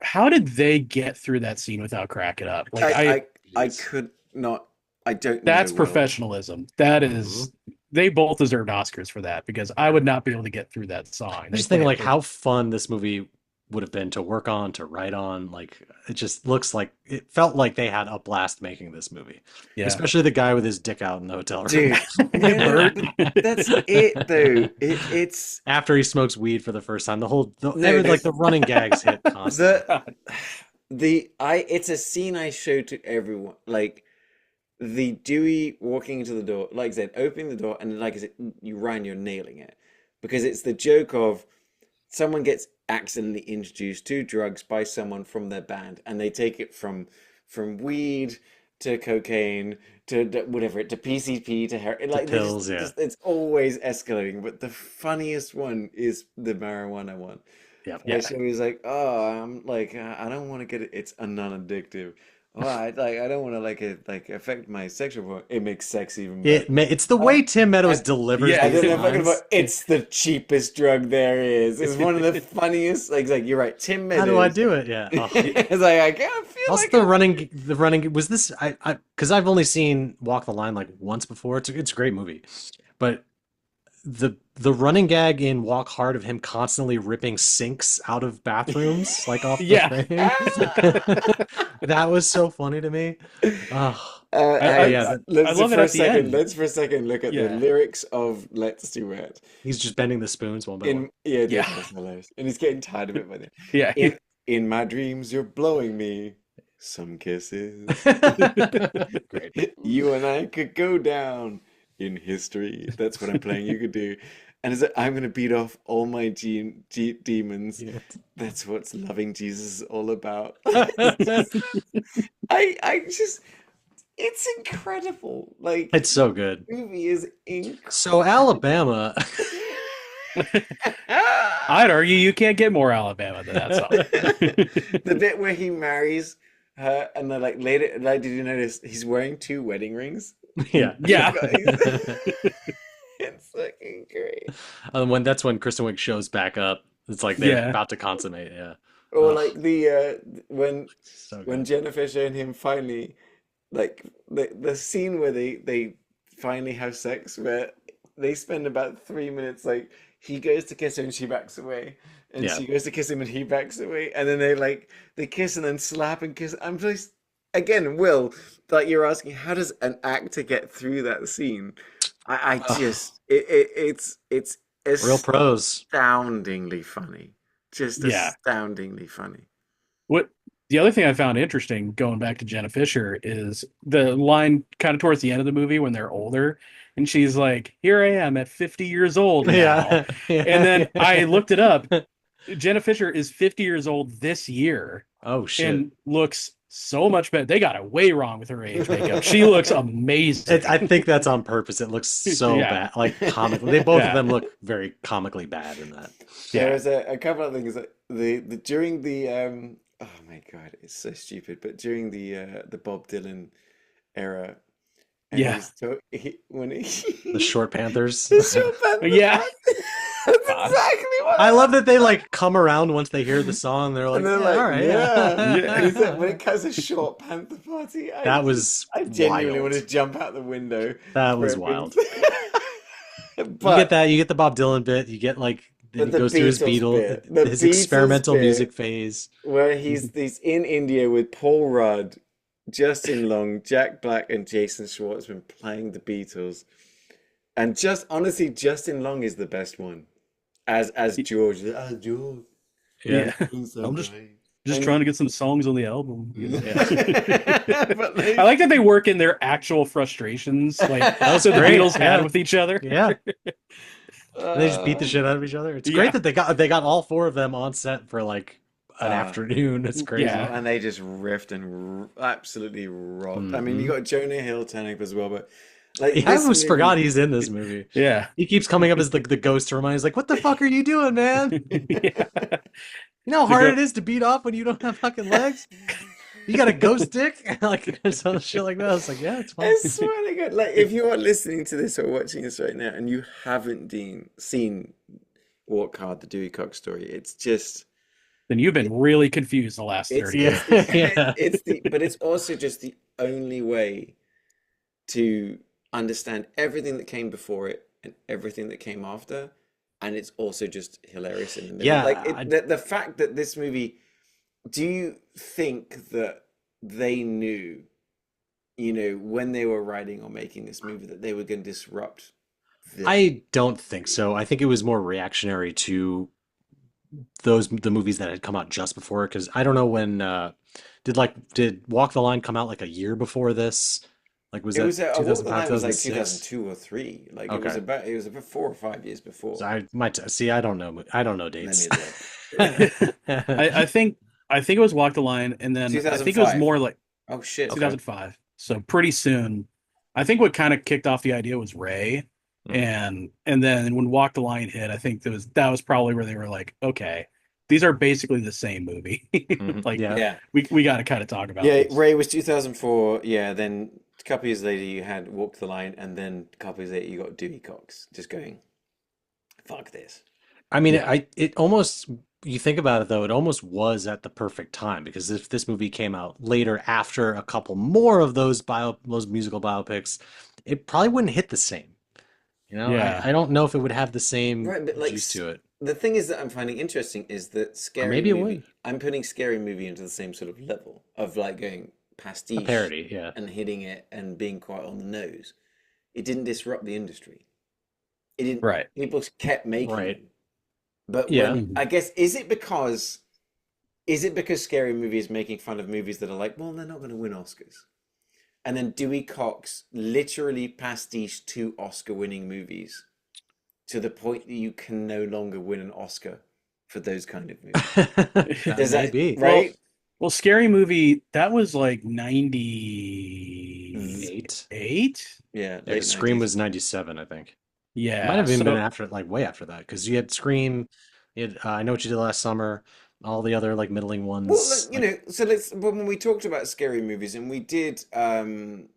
How did they get through that scene without cracking up? Like I Jeez. could not. I don't that's know, Will. professionalism. That Mhm. is, they both deserved Oscars for that because I would not be able to get through that song. I'm They just play thinking it like perfect. how fun this movie would have been to work on, to write on. Like it just looks like it felt like they had a blast making this movie. Yeah. Especially the guy with his dick out in the hotel room Dude, no, Bert. but that's it though. It's after he smokes weed for the first time. no, no. Like the running gags hit constantly. The it's a scene I show to everyone. Like the Dewey walking into the door, like I said, opening the door, and like I said, Ryan, you're nailing it because it's the joke of someone gets accidentally introduced to drugs by someone from their band, and they take it from weed to cocaine to whatever to PCP to heroin. To Like they pills, yeah. it's always escalating. But the funniest one is the marijuana one. Yep. Yeah. She was like, "Oh, I'm like, I don't want to get it. It's a non-addictive. Oh, I don't want to like affect my sexual. It makes sex even better. It's the way Tim Meadows And, delivers Yeah. and these then they're fucking lines. about, it's the cheapest drug there is. It's one of the funniest. Like you're right, Tim How do I Meadows. do it? Yeah. Oh. It's like I can't feel Also, like the running was this because I've only seen Walk the Line like once before. It's a great movie, but the running gag in Walk Hard of him constantly ripping sinks out of bathrooms like off the Yeah. frame. That was so funny to me. Oh, I, yeah, I love it at the end. Let's for a second look at the Yeah. lyrics of Let's Do It. he's just bending the spoons one by one. Yeah. That's hilarious. And he's getting tired of it by then. Yeah. In my dreams, you're blowing me some kisses. Great. You and I could go down in history. That's what I'm playing. You could do. And it's like, I'm going to beat off all my demons. Yeah. That's what loving Jesus is all about. I just, it's incredible. Like, It's so good. the movie is incredible. So Alabama. I'd argue you can't get more Alabama than that song. The bit where he marries her and they're like later, like, did you notice he's wearing 2 wedding rings? Yeah. Yeah. It's fucking great. That's when Kristen Wiig shows back up. It's like they're Yeah. about to consummate. Yeah. Or Ugh. like the when So when good. Jenna Fisher and him finally, like the scene where they finally have sex, where they spend about 3 minutes, like he goes to kiss her and she backs away, and Yeah. she goes to kiss him and he backs away, and then they kiss and then slap and kiss. I'm just again, Will, like you're asking, how does an actor get through that scene? I Ugh. just it's Real pros. astoundingly funny, just Yeah. astoundingly funny. What the other thing I found interesting going back to Jenna Fisher is the line kind of towards the end of the movie when they're older, and she's like, "Here I am at 50 years old now." Yeah. And then I looked it up. Jenna Fisher is 50 years old this year Oh shit. and looks so much better. They got it way wrong with her age makeup. She looks amazing. I think that's on purpose. It looks so Yeah. bad, like comically. They both Yeah. of them look very comically bad in that. There Yeah. was a couple of things that the during the oh my god, it's so stupid. But during the Bob Dylan era, and Yeah. when he The Short Panthers. the Short Panther Yeah. That's God. exactly what I love that they like come around once they hear the song. They're like, and they're yeah, like, all right, yeah. Yeah. And it's like, when it comes to Short Panther Party, That was I genuinely want wild. to jump out the window. That for was everything. wild. You get But that. You get the Bob Dylan bit. You get like then he the goes through his Beatles bit, the his Beatles experimental music bit, phase. where he's in India with Paul Rudd, Justin Long, Jack Black, and Jason Schwartzman playing the Beatles. And just honestly, Justin Long is the best one as George. George, Yeah. I'm just And- trying to get some songs on the album. But I like that they work in their actual frustrations, like also the great, Beatles had yeah. with each other. Yeah. And they just beat the shit out of each other. It's great that they got all four of them on set for like an afternoon. It's crazy. Yeah. and they just riffed and absolutely rocked. I mean, you Mhm. got Jonah Hill turning up as well, but like Yeah, I this almost movie- forgot he's in this movie. Yeah. He keeps coming up as the ghost to remind. He's like, "What the fuck are you doing, man? Yeah. You know how The hard go- it is to beat off when you don't have fucking legs. You got a ghost dick, like some shit like that." I was like, "Yeah, it's fine." I swear to God, like if you are listening to this or watching this right now and you haven't seen Walk Hard, the Dewey Cox story, it's just Then you've been really confused the last it's 30 years. Yeah. but it's also just the only way to understand everything that came before it and everything that came after, and it's also just hilarious in the middle. Yeah, Like the fact that this movie, do you think that they knew, when they were writing or making this movie, that they were going to disrupt I don't think so. I think it was more reactionary to the movies that had come out just before it. Because I don't know when did Walk the Line come out like a year before this? Like was It that was Walk the 2005, Line was like 2006? 2002 or 3. Like Okay. it was about 4 or 5 years before. So I might see. I don't know. I don't know Let dates. me look. I think it was Walk the Line, and then I think it was 2005. more like Oh shit. 2005. So pretty soon. I think what kind of kicked off the idea was Ray. And then when Walk the Line hit, I think that was probably where they were like, okay, these are basically the same movie. Like Yeah. we got to kind of talk about Yeah, this. Ray was 2004. Yeah, then a couple years later you had Walk the Line, and then a couple years later you got Dewey Cox just going, fuck this. I mean, it almost, you think about it though, it almost was at the perfect time, because if this movie came out later after a couple more of those musical biopics, it probably wouldn't hit the same. Yeah. I don't know if it would have the same Right, but like juice to it. the thing is that I'm finding interesting is that Scary maybe it Movie. would. I'm putting Scary Movie into the same sort of level of like going pastiche A parody, yeah. and hitting it and being quite on the nose. It didn't disrupt the industry. It didn't. Right. People kept making Right. them. But Yeah. I guess is it because Scary Movie is making fun of movies that are like, well, they're not going to win Oscars, and then Dewey Cox literally pastiched 2 Oscar-winning movies to the point that you can no longer win an Oscar for those kind of movies. Does That may that be. right? Well, Scary Movie, that was like 98. Yeah, Yeah, late Scream 90s. was 97, I think. Yeah. It might have even so- been after, like way after that, because you had Scream, you had I Know What You Did Last Summer, all the other like middling ones. Well, so when we talked about scary movies, and we did Cabin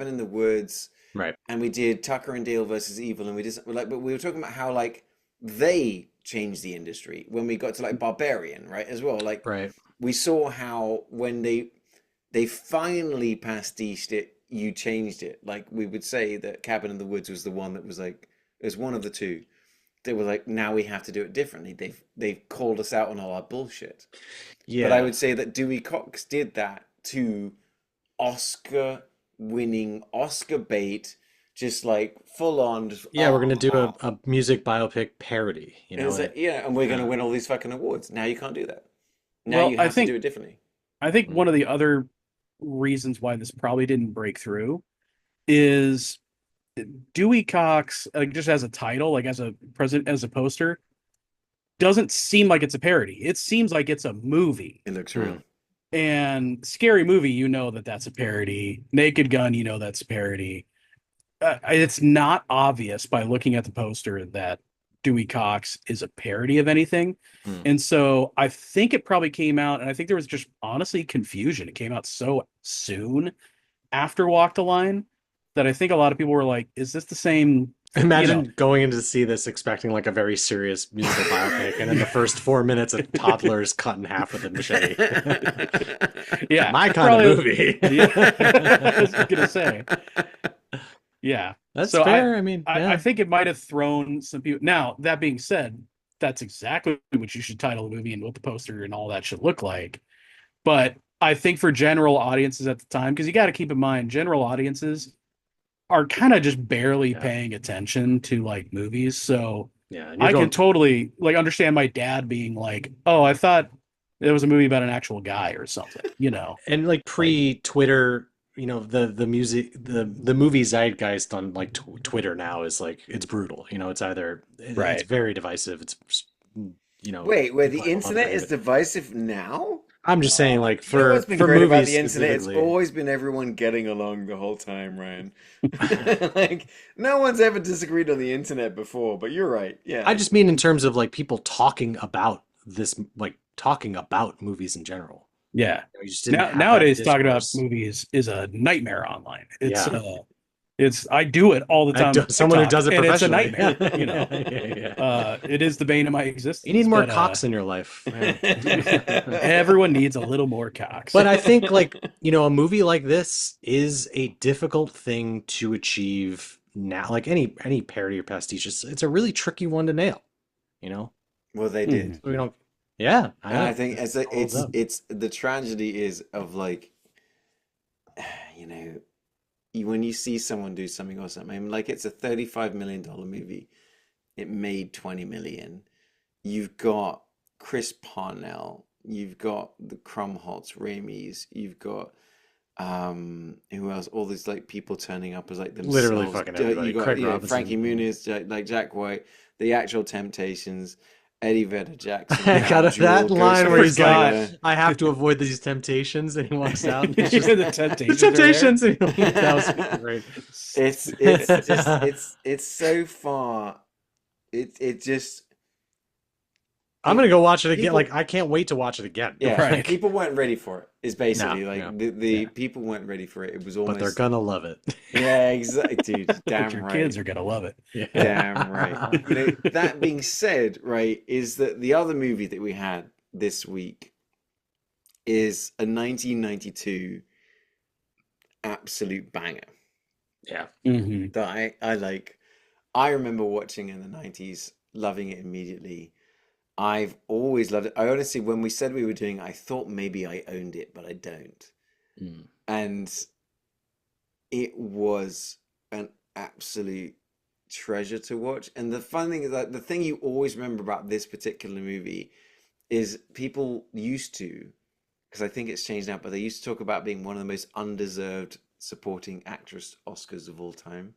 in the Woods, Right. and we did Tucker and Dale versus Evil, and but we were talking about how like they changed the industry when we got to like Barbarian, right? As well, like Right. we saw how when they finally pastiched it, you changed it. Like we would say that Cabin in the Woods was the one that was like, it was one of the two. They were like, now we have to do it differently. They've called us out on all our bullshit. Yeah. But I would say that Dewey Cox did that to Oscar-winning, Oscar bait, just like full on. Just, Yeah, we're gonna do wow. a music biopic parody, you And know. it's like, yeah, and we're gonna win all these fucking awards. Now you can't do that. Now Well, you I have think- to do it differently. I think one of the other reasons why this probably didn't break through is Dewey Cox, just as a title, like as a poster, doesn't seem like it's a parody. It seems like it's a movie. It looks real. And Scary Movie, that's a parody. Naked Gun, that's a parody. It's not obvious by looking at the poster that Dewey Cox is a parody of anything. And so I think it probably came out, and I think there was just honestly confusion. It came out so soon after Walk the Line that I think a lot of people were like, is this the same Imagine going in to see this expecting like a very serious musical biopic, and in the first 4 minutes, a toddler is cut in half with a machete. Yeah, My kind of movie. Yeah, I was gonna say. Yeah. That's So fair. I mean, I yeah. think it might have thrown some people. Now, that being said, that's exactly what you should title the movie and what the poster and all that should look like. But I think for general audiences at the time, because you got to keep in mind, general audiences are kind of just barely Yeah. paying attention to like movies. So Yeah. And you're I can going, totally like understand my dad being like, "Oh, I thought it was a movie about an actual guy or something," you know. and like Like, pre-Twitter, the music, the movie zeitgeist on like Twitter now is like, it's brutal. It's either, it's right. very divisive. It's, Wait, where the people love internet it or hate is it. divisive now? I'm just saying, like, You know what's been for great about movies the internet? It's specifically. always been everyone getting along the whole time, Ryan. Like, no one's ever disagreed on the internet before, but you're right. I Yeah. just mean in terms of like people talking about this, like talking about movies in general. Yeah. You just didn't have that Nowadays, talking about discourse. movies is a nightmare online. Yeah. It's I do it all the time on Someone who TikTok, does it and it's a professionally. nightmare. Yeah. It is the bane of my You need existence. more But cocks in your life. Yeah. everyone needs a little more cocks. But I think like, a movie like this is a difficult thing to achieve now. Like any parody or pastiche, it's a really tricky one to nail, you know? Well, they Mhm. did. We don't, yeah, And I think holds up. it's the tragedy is of like, you know, when you see someone do something or something, I mean, like it's a $35 million movie. It made 20 million. You've got Chris Parnell, you've got the Krumholtz, Raimis, you've got who else? All these like people turning up as like themselves. Literally fucking everybody. You got Craig Robinson. Frankie Muniz, Jack White, the actual Temptations, Eddie Vedder Jackson. I got Matt that Jewell, line where he's like, Ghostwriter. I have to avoid these temptations, and he walks out and it's just The the Temptations. Are there. temptations. And that was great. It's just it's so far. It just I'm gonna go watch it again. people, Like I can't wait to watch it again. yeah. Right. People weren't ready for it. Is basically No, like no. the people weren't ready for it. It was But they're almost gonna love it. yeah, exactly, dude. But Damn your right. kids are gonna love it. Yeah. Damn right. You know, that being said, right, is that the other movie that we had this week is a 1992 absolute banger Yeah. Mhm. that I like. I remember watching in the 90s, loving it immediately. I've always loved it. I honestly, when we said we were doing it, I thought maybe I owned it, but I don't. Mm. And it was an absolute treasure to watch. And the fun thing is that the thing you always remember about this particular movie is people used to, because I think it's changed now, but they used to talk about being one of the most undeserved supporting actress Oscars of all time.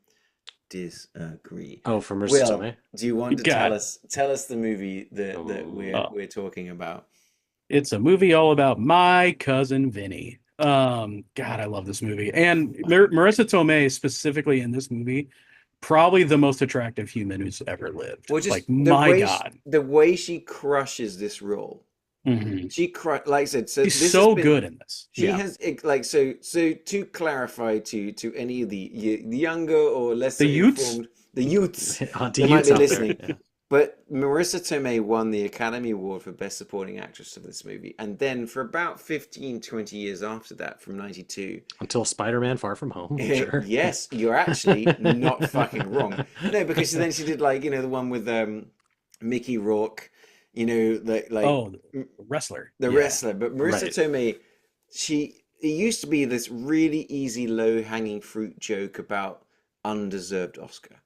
Disagree. Oh, from Marissa Will, Tomei. do you want to God. tell us the movie that Oh. we're talking about? It's a movie all about my cousin Vinny. God, I love this movie. And Marissa Tomei specifically in this movie, probably the most attractive human who's ever lived. Well, just Like, the my way God. the way she crushes this role. Mhm. Like I said, so She's this so has been, good in this. she Yeah. has like so to clarify to any of the younger or less The youths? informed the youths Auntie that might Utes be out there. listening. Yeah. But Marissa Tomei won the Academy Award for Best Supporting Actress of this movie. And then for about 15, 20 years after that, from 92. Until Spider-Man Far From Home. Sure. Yes, you're actually not fucking wrong. No, because then she did like, the one with Mickey Rourke, like The wrestler. the Yeah. wrestler. But Marissa Right. Tomei, it used to be this really easy, low-hanging fruit joke about undeserved Oscar.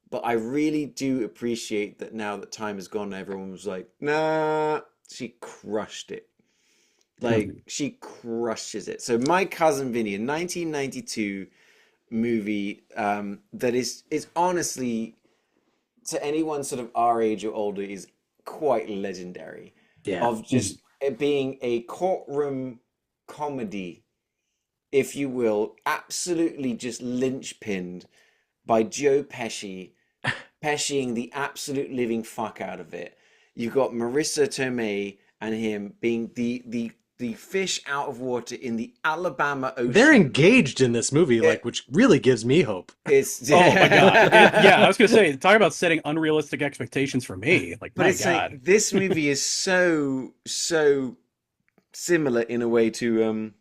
But I really do appreciate that now that time has gone, everyone was like, nah, she crushed it. Like, she crushes it. So My Cousin Vinny, a 1992 movie that is honestly, to anyone sort of our age or older, is quite legendary. Yeah. Of just it being a courtroom comedy, if you will, absolutely just linchpinned by Joe Pesci, Pesciing the absolute living fuck out of it. You've got Marissa Tomei and him being the the fish out of water in the Alabama Ocean. They're engaged in this movie, which really gives me hope. It's Oh my God. I was gonna say, talk about setting unrealistic expectations for me. Like, but my it's God. like this movie is so similar in a way to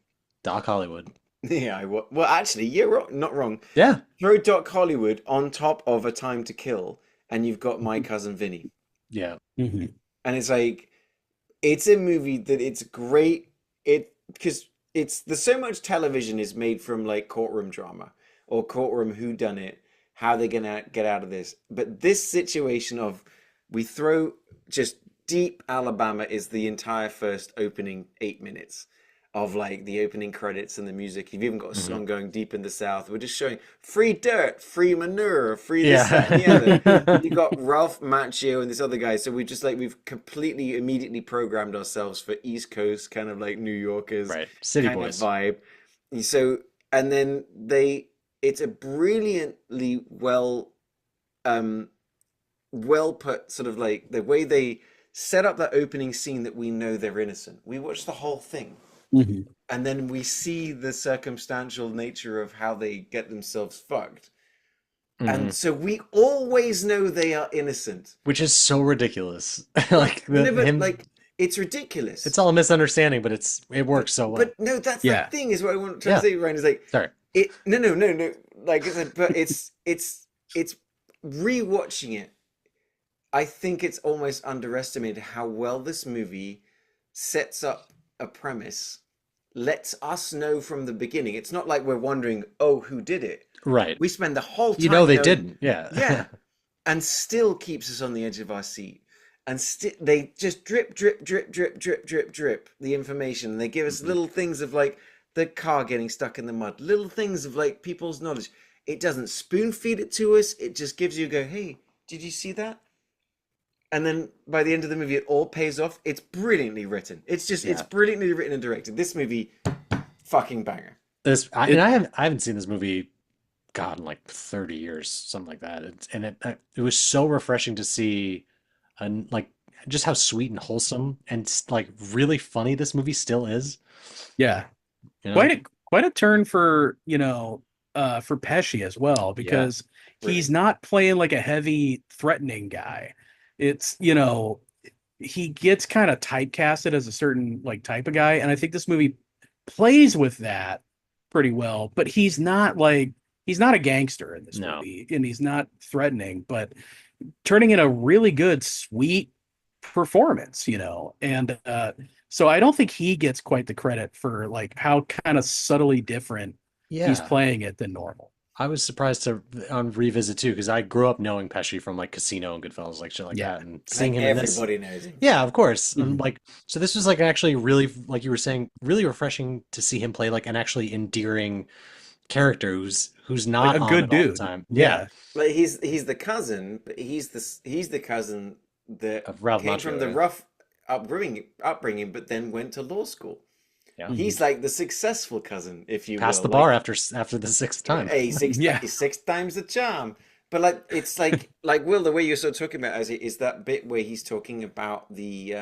Doc Hollywood. Yeah, well, actually, you're not wrong. Yeah. Throw Doc Hollywood on top of A Time to Kill, and you've got My Cousin Vinny. Yeah. Mm-hmm. And it's like, it's a movie that it's great. Because there's so much television is made from like courtroom drama or courtroom whodunit, how they're gonna get out of this. But this situation of we throw just deep Alabama is the entire first opening 8 minutes of like the opening credits and the music. You've even got a song going deep in the South. We're just showing free dirt, free manure, free this, that, and the other. You got Ralph Macchio and this other guy. So we just like we've completely immediately programmed ourselves for East Coast kind of like New Yorkers City kind boys of vibe. So and then it's a brilliantly well put sort of like the way they set up that opening scene that we know they're innocent. We watch the whole thing. Mm-hmm. And then we see the circumstantial nature of how they get themselves fucked. And so we always know they are innocent. Which is so ridiculous. Like it's ridiculous. It's all a misunderstanding, but it works so well. But no, that's the thing is what I want to say, Ryan, is like sorry. No. Like I said, but it's rewatching it. I think it's almost underestimated how well this movie sets up a premise, lets us know from the beginning. It's not like we're wondering, oh, who did it? Right. We spend the whole time they didn't. Yeah. Yeah. And still keeps us on the edge of our seat. And they just drip the information. And they give us little things of like the car getting stuck in the mud, little things of like people's knowledge. It doesn't spoon feed it to us. It just gives you hey, did you see that? And then by the end of the movie, it all pays off. It's brilliantly written. It's brilliantly written and directed. This movie, fucking banger. I haven't seen this movie, God, in like 30 years, something like that. It was so refreshing to see, and like just how sweet and wholesome and like really funny this movie still is. Yeah, quite a turn for for Pesci as well, because he's not playing like a heavy threatening guy. It's he gets kind of typecasted as a certain like type of guy, and I think this movie plays with that pretty well. But he's not a gangster in this movie, and he's not threatening, but turning in a really good, sweet performance, and so I don't think he gets quite the credit for like how kind of subtly different he's playing it than normal. I was surprised on revisit too, because I grew up knowing Pesci from like Casino and Goodfellas, like shit like that, and seeing him in this. Everybody knows him. Yeah, of course. And like, so this was like actually really, like you were saying, really refreshing to see him play like an actually endearing character who's not like a on good it dude. all the time. Yeah. Like he's the cousin, but he's the cousin that Of Ralph came Macchio, from the rough upbringing, but then went to law school. Yeah. He's like the successful cousin, if you Passed will. the bar like, after the sixth time. Hey, six times the charm. But like it's like Will, the way you're sort of talking about is that bit where he's talking about the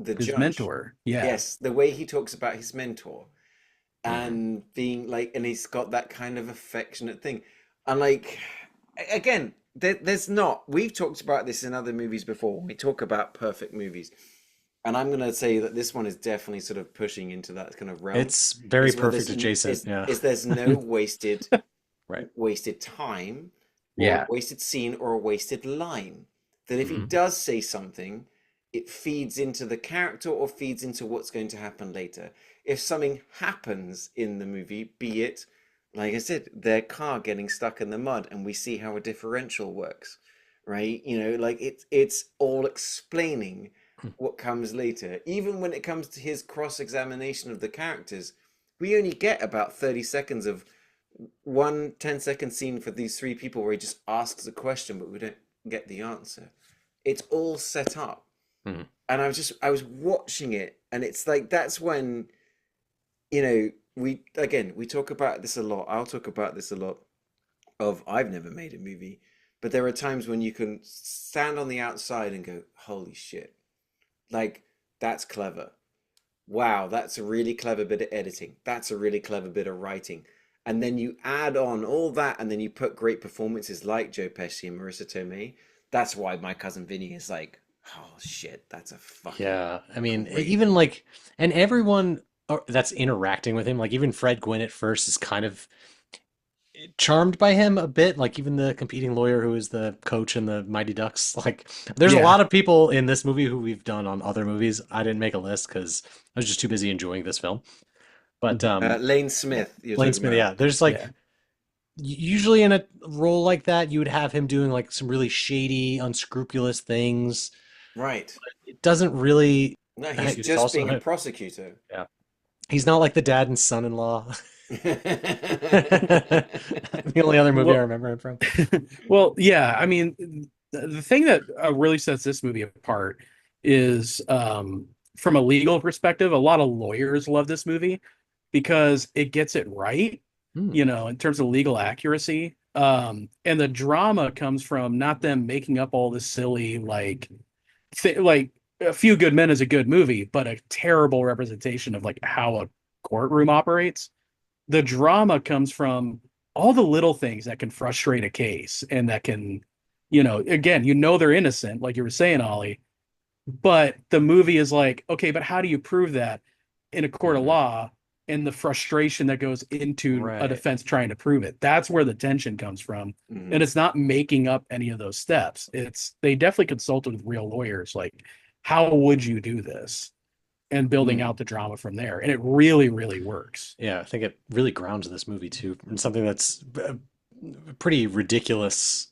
His judge. mentor. Yeah. Yes, the way he talks about his mentor and being like, and he's got that kind of affectionate thing. And like, again, there's not, we've talked about this in other movies before when we talk about perfect movies. And I'm going to say that this one is definitely sort of pushing into that kind of realm. It's very perfect adjacent. There's no wasted wasted time or wasted scene or a wasted line. That if he does say something, it feeds into the character or feeds into what's going to happen later. If something happens in the movie, be it, like I said, their car getting stuck in the mud and we see how a differential works, right? Like it's all explaining what comes later. Even when it comes to his cross-examination of the characters, we only get about 30 seconds of one 10-second scene for these three people where he just asks a question, but we don't get the answer. It's all set up. And I was watching it, and it's like, that's when, we talk about this a lot. I'll talk about this a lot I've never made a movie, but there are times when you can stand on the outside and go, holy shit. Like, that's clever. wow, that's a really clever bit of editing. That's a really clever bit of writing. And then you add on all that, and then you put great performances like Joe Pesci and Marissa Tomei. That's why My Cousin Vinny is like, oh shit, that's a fucking Yeah, I mean, great even movie. like, and everyone that's interacting with him, like even Fred Gwynn at first is kind of charmed by him a bit. Like even the competing lawyer who is the coach in the Mighty Ducks. Like, there's a Yeah. lot of people in this movie who we've done on other movies. I didn't make a list because I was just too busy enjoying this film. But Mhm. Lane Smith, you're Lane talking Smith, about. yeah, there's Yeah. like usually in a role like that, you would have him doing like some really shady, unscrupulous things. Right. It doesn't really. No, he's It's just being a also prosecutor. yeah. He's not like the dad and son-in-law. The only other movie I Well, remember him from. well, yeah. I mean, the thing that really sets this movie apart is, from a legal perspective, a lot of lawyers love this movie because it gets it right, Hmm. in terms of legal accuracy. And the drama comes from not them making up all this silly, like A Few Good Men is a good movie, but a terrible representation of like how a courtroom operates. The drama comes from all the little things that can frustrate a case and that can, again, they're innocent, like you were saying, Ollie, but the movie is like, okay, but how do you prove that in a court of Mhm. law, and the frustration that goes into a Right. defense trying to prove it? That's where the tension comes from. And Mhm. it's not making up any of those steps. It's they definitely consulted with real lawyers. Like, how would you do this? And building Mm. out the drama from there. And it really, really works. Yeah, I think it really grounds this movie too in something that's a pretty ridiculous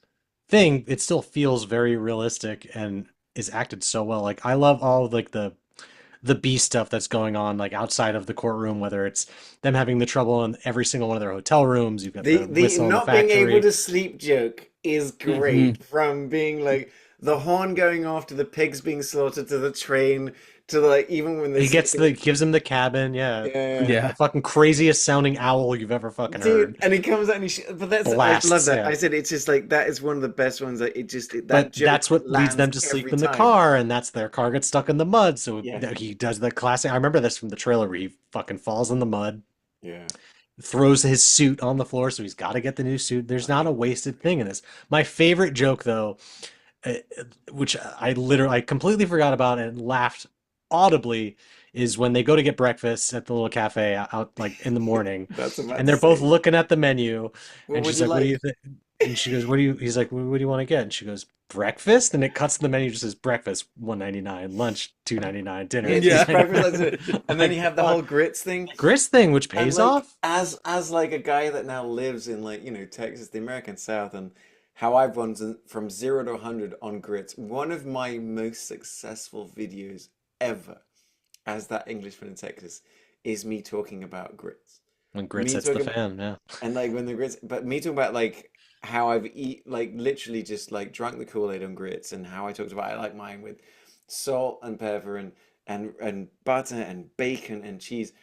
thing. It still feels very realistic and is acted so well. Like I love all of, like the B stuff that's going on like outside of the courtroom, whether it's them having the trouble in every single one of their hotel rooms. You've got The the the whistle in the not being able factory. to sleep joke is Mm-hmm. great. From being like the horn going off to the pigs being slaughtered to the train to like even when they're He gets sleeping. the gives him the cabin, yeah. Yeah, The Yeah. fucking craziest sounding owl you've ever fucking dude, heard. and he comes out and but that's I love Blasts, that. yeah. I said it's just like that is one of the best ones. Like But that joke that's what leads lands them to sleep every in the time. car, and that's their car gets stuck in the mud. So Yeah, he does the classic. I remember this from the trailer where he fucking falls in the mud, yeah. throws his suit on the floor, so he's got to get the new suit. There's not a wasted thing in this. My favorite joke, though, uh, which I completely forgot about and laughed audibly, is when they go to get breakfast at the little cafe out like in the morning, That's about and to they're both say. looking at the menu, What and would she's you like, "What do you like? think?" And she goes, "What do you?" He's like, "What do you want to get?" And she goes, "Breakfast." And it cuts to the menu, just says breakfast $1.99, lunch $2.99, dinner It's Yeah. breakfast, that's it. $2.99. And then Like you have the fuck, whole grits thing. grist thing, which And pays like off. as like a guy that now lives in like, Texas, the American South, and how I've run from 0 to 100 on grits. One of my most successful videos ever as that Englishman in Texas is me talking about grits. When grits Me hits the talking fan, yeah. and like when the grits, but me talking about like how I've like literally just like drunk the Kool-Aid on grits and how I talked about I like mine with salt and pepper and butter and bacon and cheese.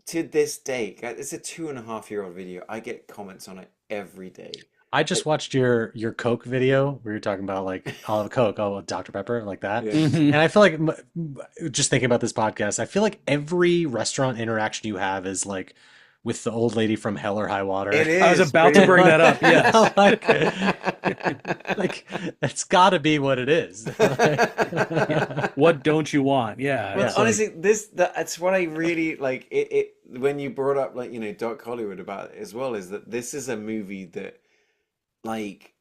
To this day, it's a 2.5-year-old video. I get comments on it every day. I I- just watched your Coke video where you're talking about like I'll have a Coke, oh Dr. Pepper, like that. Yeah. Hmm. And I feel like just thinking about this podcast, I feel like every restaurant interaction you have is like with the old lady from Hell or High Water. It I was is about to pretty And bring much. that up. Yes. like that's got to be what it is. Yeah. What don't you want? Yeah. Well, It's like, honestly, that's what I really like. When you brought up like Doc Hollywood about it as well, is that this is a movie that like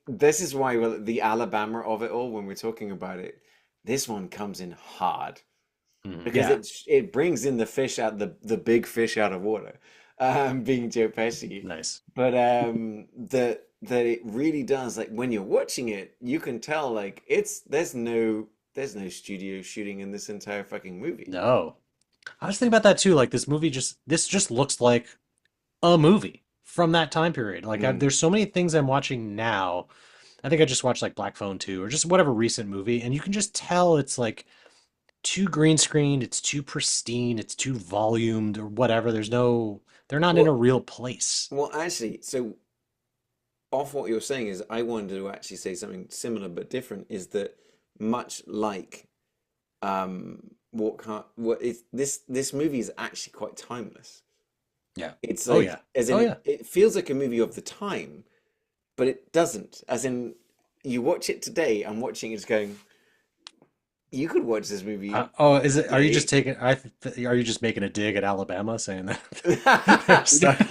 this is why the Alabama of it all when we're talking about it, this one comes in hard Mhm. because yeah. it brings in the fish out the big fish out of water, being Joe Pesci, Nice. but that it really does like when you're watching it, you can tell like there's no studio shooting in this entire fucking movie. No. I was thinking about that too. Like this just looks like a movie from that time period. Like Mm. there's so many things I'm watching now. I think I just watched like Black Phone 2 or just whatever recent movie, and you can just tell it's like too green screened, it's too pristine, it's too volumed or whatever. They're not in a Well, real place. well, actually, so off what you're saying is I wanted to actually say something similar but different. Is that much like um, what is this movie is actually quite timeless. Yeah. It's Oh like, yeah. as Oh in, yeah. it feels like a movie of the time, but it doesn't. As in, you watch it today, I'm watching it going, you could watch this movie Oh, is it? Are you just today. taking? Are you just making a dig at Alabama, saying that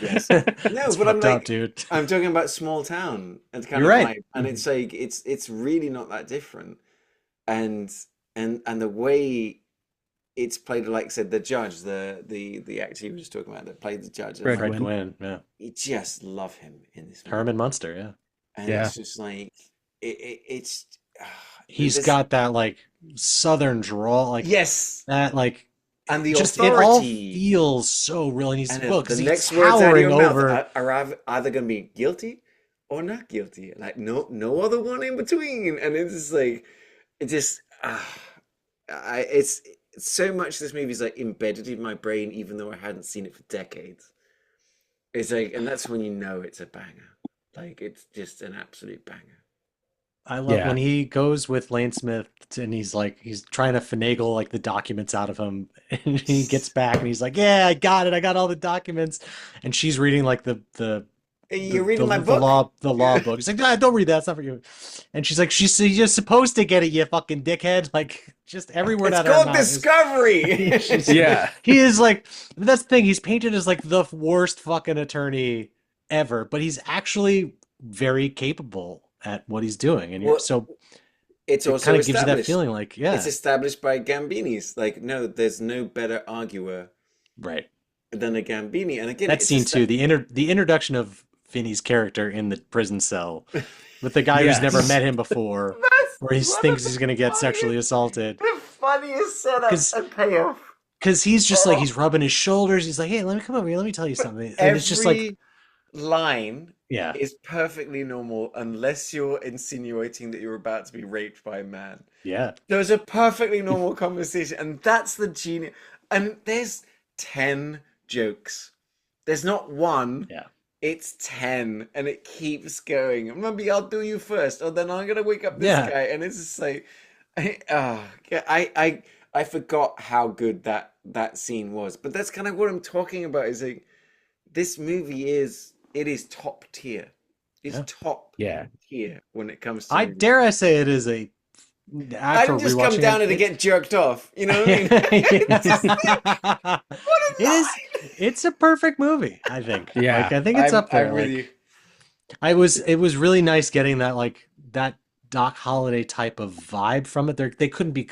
Yes. No, it's but I'm fucked up, like, dude? I'm talking about small town and kind You're of right. vibe, and it's like it's really not that different. And and the way it's played, like I said, the judge, the actor you were just talking about that played the judge, and Fred like Fred Gwynn. Gwynn, yeah. you just love him in this movie. Herman Munster, yeah. And Yeah. it's just like it's He's this got that like southern drawl, like yes, that, like and the just it all authority, feels so real. And he's and well, the because he's next words out of towering your mouth over. are either going to be guilty or not guilty, like no other one in between. And it's just like it just it's so much. This movie's like embedded in my brain, even though I hadn't seen it for decades. It's like, and that's when you know it's a banger. Like it's just an absolute banger. I love Yeah. when he goes with Lane Smith and he's trying to finagle like the documents out of him, and he gets back and he's like, "Yeah, I got it. I got all the documents." And she's reading like You're reading my the book. law book. He's like, "Nah, don't read that. It's not for you." And she's like, "You're supposed to get it, you fucking dickhead." Like just every word It's out of her called mouth Discovery. Yeah. he is like, that's the thing. He's painted as like the worst fucking attorney ever, but he's actually very capable at what he's doing. And you're Well, so it's it also kind of gives you that established. feeling like, It's yeah, established by Gambini's. Like, no, there's no better arguer right. than a Gambini. And again, That it's scene too, the introduction of Vinny's character in the prison cell with the guy who's never Yes. met him before, that's where he one of thinks he's gonna get sexually assaulted. the funniest setup Because and payoff. he's just like Oh, he's rubbing his shoulders. He's like, "Hey, let me come over here. Let me tell you but something." And it's just like, every line yeah, is perfectly normal unless you're insinuating that you're about to be raped by a man. yeah, There's a perfectly normal conversation, and that's the genius. And there's 10 jokes. There's not one, yeah. it's 10, and it keeps going. Maybe I'll do you first, or then I'm gonna wake up this Yeah. guy, and it's just like, I forgot how good that scene was. But that's kind of what I'm talking about. Is like this movie is top tier. It's Yeah. top Yeah. tier when it comes to I movies. dare I say it is I after didn't just come rewatching down here to it's get jerked off. You know what I mean? It's just like, what a it is line! it's a perfect movie, I think. Yeah. Like I think it's up there. I'm with you. Like it was really nice getting that like that Doc Holliday type of vibe from it. They couldn't be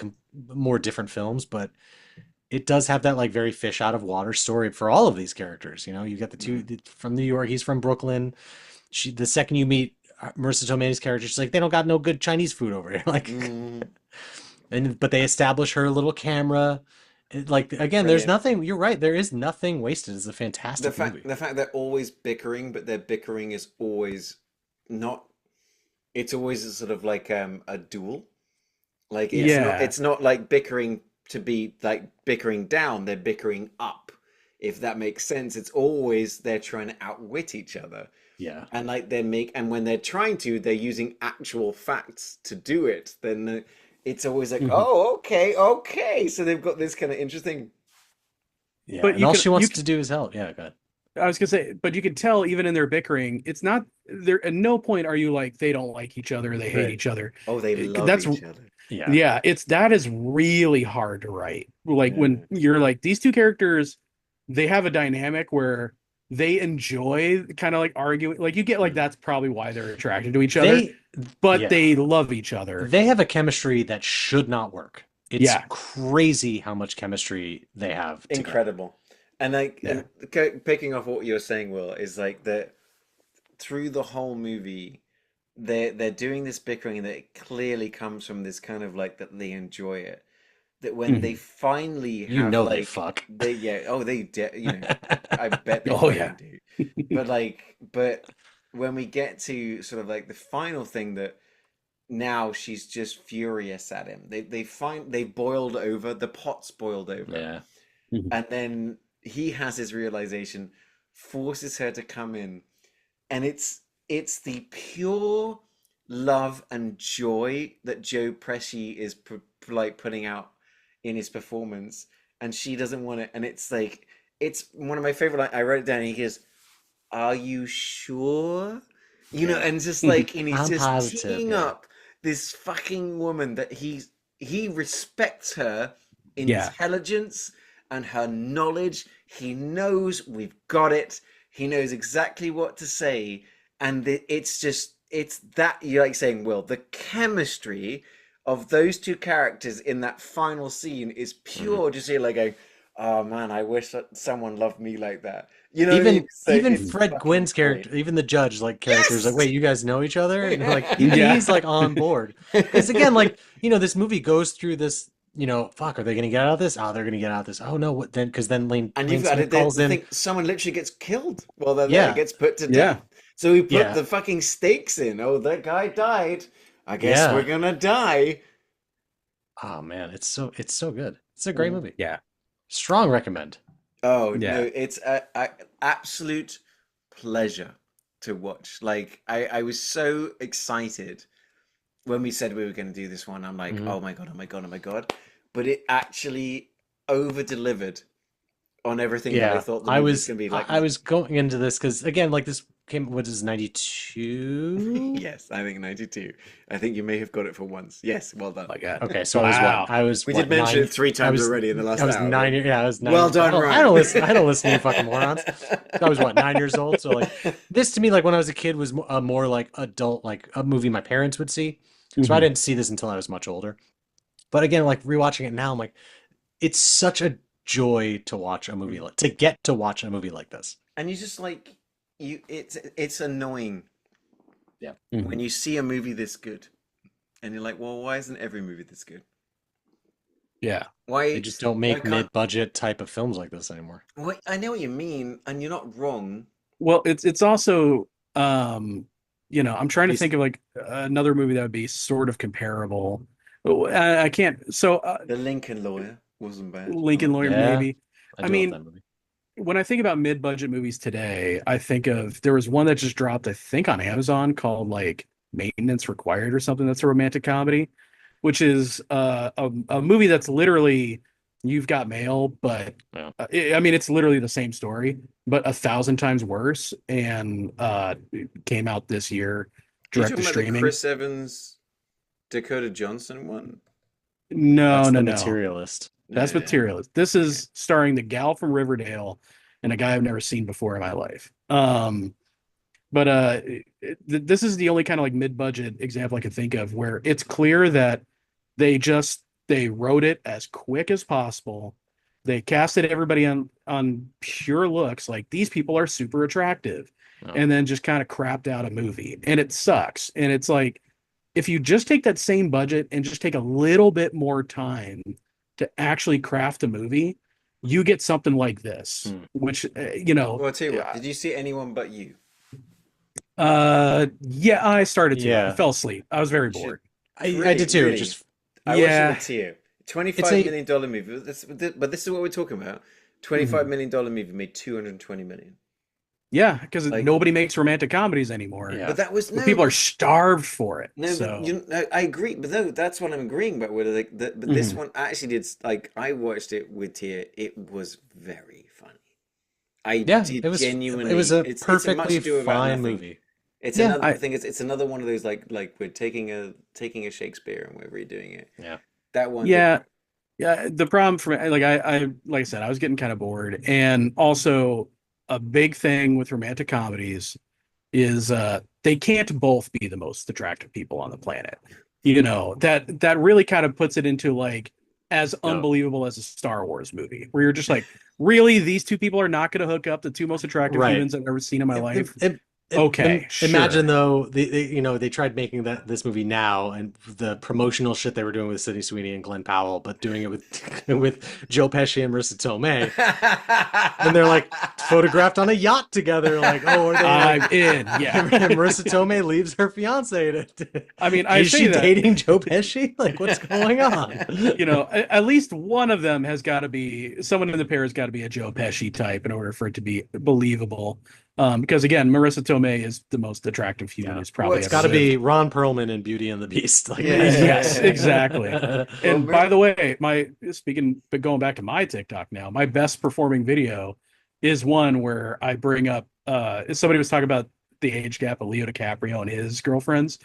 more different films, but it does have that like very fish out of water story for all of these characters. You know, you got the two from New York, he's from Brooklyn. The second you meet Marissa Tomei's character, she's like, they don't got no good Chinese food over here. Like, Mm, but they establish her little camera. Like again, there's brilliant. nothing. You're right. There is nothing wasted. It's a fantastic movie. The fact they're always bickering, but their bickering is always not. It's always a sort of like a duel. Like Yeah. it's not like bickering to be like bickering down. They're bickering up. If that makes sense, it's always they're trying to outwit each other. Yeah. And like and when they're trying to, they're using actual facts to do it. Then it's always like, Mhm. oh, okay. So they've got this kind of interesting. Yeah. But And all she wants you to do is help. Yeah. Go ahead. I was gonna say, but you can tell even in their bickering, it's not there. At no point are you like they don't like each other, they hate Right. each other. Oh, they love That's each other. Yeah. yeah. That is really hard to write. Like Yeah. when you're like these two characters, they have a dynamic where they enjoy kind of like arguing. Like you get like that's probably why they're attracted to each other, They, but yeah. they love each other. They have a chemistry that should not work. It's Yeah. crazy how much chemistry they have together. Incredible. And like Yeah. picking off what you're saying, Will, is like that through the whole movie, they're doing this bickering that it clearly comes from this kind of like that they enjoy it. That when they finally You have know like they fuck. they you know I bet they Oh, fucking yeah. do. But when we get to sort of like the final thing that now she's just furious at him. They boiled over, the pot's boiled over. Yeah. And then he has his realization, forces her to come in, and it's the pure love and joy that Joe Pesci is like putting out in his performance, and she doesn't want it. And it's like, it's one of my favorite. I wrote it down. And he goes, "Are you sure?" You know, and just like, and he's I'm just positive, teeing yeah. up this fucking woman that he respects her Yeah. intelligence and her knowledge. He knows we've got it. He knows exactly what to say, and it's just, it's that, you're like saying, Will, the chemistry of those two characters in that final scene is pure. Just here, like going, "Oh man, I wish that someone loved me like that." You know what I mean? Even So even it's Fred fucking Gwynn's great. character, even the judge like character is like, Yes. wait, you guys know each other? And like Yeah. he's like on board. Because again, like, this movie goes through this, fuck, are they gonna get out of this? Oh, they're gonna get out of this. Oh no, what then? Because then And Lane you've got Smith it. calls The in. thing, someone literally gets killed while they're there. Yeah. Gets put to Yeah. death. So we put Yeah. the fucking stakes in. Oh, that guy died. I guess Yeah. we're gonna die. Oh man, it's so good. It's a great movie. Yeah. Strong recommend. Oh Yeah. no, it's a absolute pleasure to watch. Like I was so excited when we said we were going to do this one. I'm like, oh my god, oh my god, oh my god! But it actually over delivered on everything that I thought the movie was going to be like. I was going into this because again, like this came, what is 92? Yes, I think 92. I think you may have got it for once. Yes, well done. Oh my God. Okay, so Wow. We did mention it 3 times already in the last I was hour. 9 years. Yeah, I was 9. Well done, Ryan. I don't listen to you fucking morons. I was 9 years old. So like this to me, like when I was a kid, was a more like adult, like a movie my parents would see. So I didn't see this until I was much older. But again, like rewatching it now, I'm like, it's such a joy to watch a movie to get to watch a movie like this. And you just like it's annoying. Yeah. When you see a movie this good, and you're like, well, why isn't every movie this good? Yeah. Why They just don't make mid-budget type of films like this anymore. Well, I know what you mean, and you're not wrong. Well, it's also I'm trying to think of like another movie that would be sort of comparable. I can't. So The Lincoln Lawyer wasn't bad. Lincoln Lawyer, Yeah. maybe. I mean, love that movie. when I think about mid-budget movies today, I think of, there was one that just dropped, I think on Amazon, called like Maintenance Required or something. That's a romantic comedy, which is a movie that's literally You've Got Mail, but Yeah. it's literally the same story, but 1,000 times worse. And it came out this year, direct to The streaming. Chris Evans, Dakota Johnson one? No, That's no, The no. Materialist. That's Materialist. This is starring the gal from Riverdale and a guy I've never seen before in my life. But this is the only kind of like mid-budget example I can think of where it's clear that they wrote it as quick as possible. They casted everybody on pure looks, like these people are super attractive, and then just kind of crapped out a movie, and it sucks. And it's like, if you just take that same budget and just take a little bit more time to actually craft a movie, you get something like this, which Well, I'll tell you what. Did you see Anyone But You? Yeah, I started to. Yeah. I fell asleep. I was very bored. I did too. Really? Just I watched it with Tio. $25 million movie. But this is what we're talking about. $25 million movie made $220 million. Yeah, because Like- nobody makes romantic comedies anymore. Yeah. But that was no. People are starved for it. No, so I agree, but no, that's what I'm agreeing about. Where like, but this one actually did. Like, I watched it with Tia. It was very funny. it was genuinely. It was a it's perfectly much ado about fine nothing. movie. It's Yeah, another thing. It's another one of those like we're taking a Shakespeare and we're redoing it. Yeah. That one. yeah. The problem for me, like I said, I was getting kind of bored, and also a big thing with romantic comedies is they can't both be the most attractive people on the planet. That really kind of puts it into like as unbelievable as a Star Wars movie, where you're just like, really, these two people are not going to hook up, the two most attractive humans I've ever seen in my life. Okay, Imagine though they tried making this movie now, and the promotional shit they were doing with Sydney Sweeney and Glenn Powell, but doing it with Joe Pesci and Marissa Tomei, and they're like photographed on a yacht together. Like, oh, are they? I'm in. Yeah, and Marissa Tomei leaves her fiance. Is she dating Joe Pesci? Like, what's going on? At least one of them has got to be, someone in the pair has got to be a Joe Pesci type in order for it to be believable. Because again, Marissa Tomei is the most attractive human who's probably It's ever got to be lived. Ron Perlman in Beauty and the Beast. Like, Yes, exactly. Well, And by the way, but going back to my TikTok now, my best performing video is one where I bring up somebody was talking about the age gap of Leo DiCaprio and his girlfriends.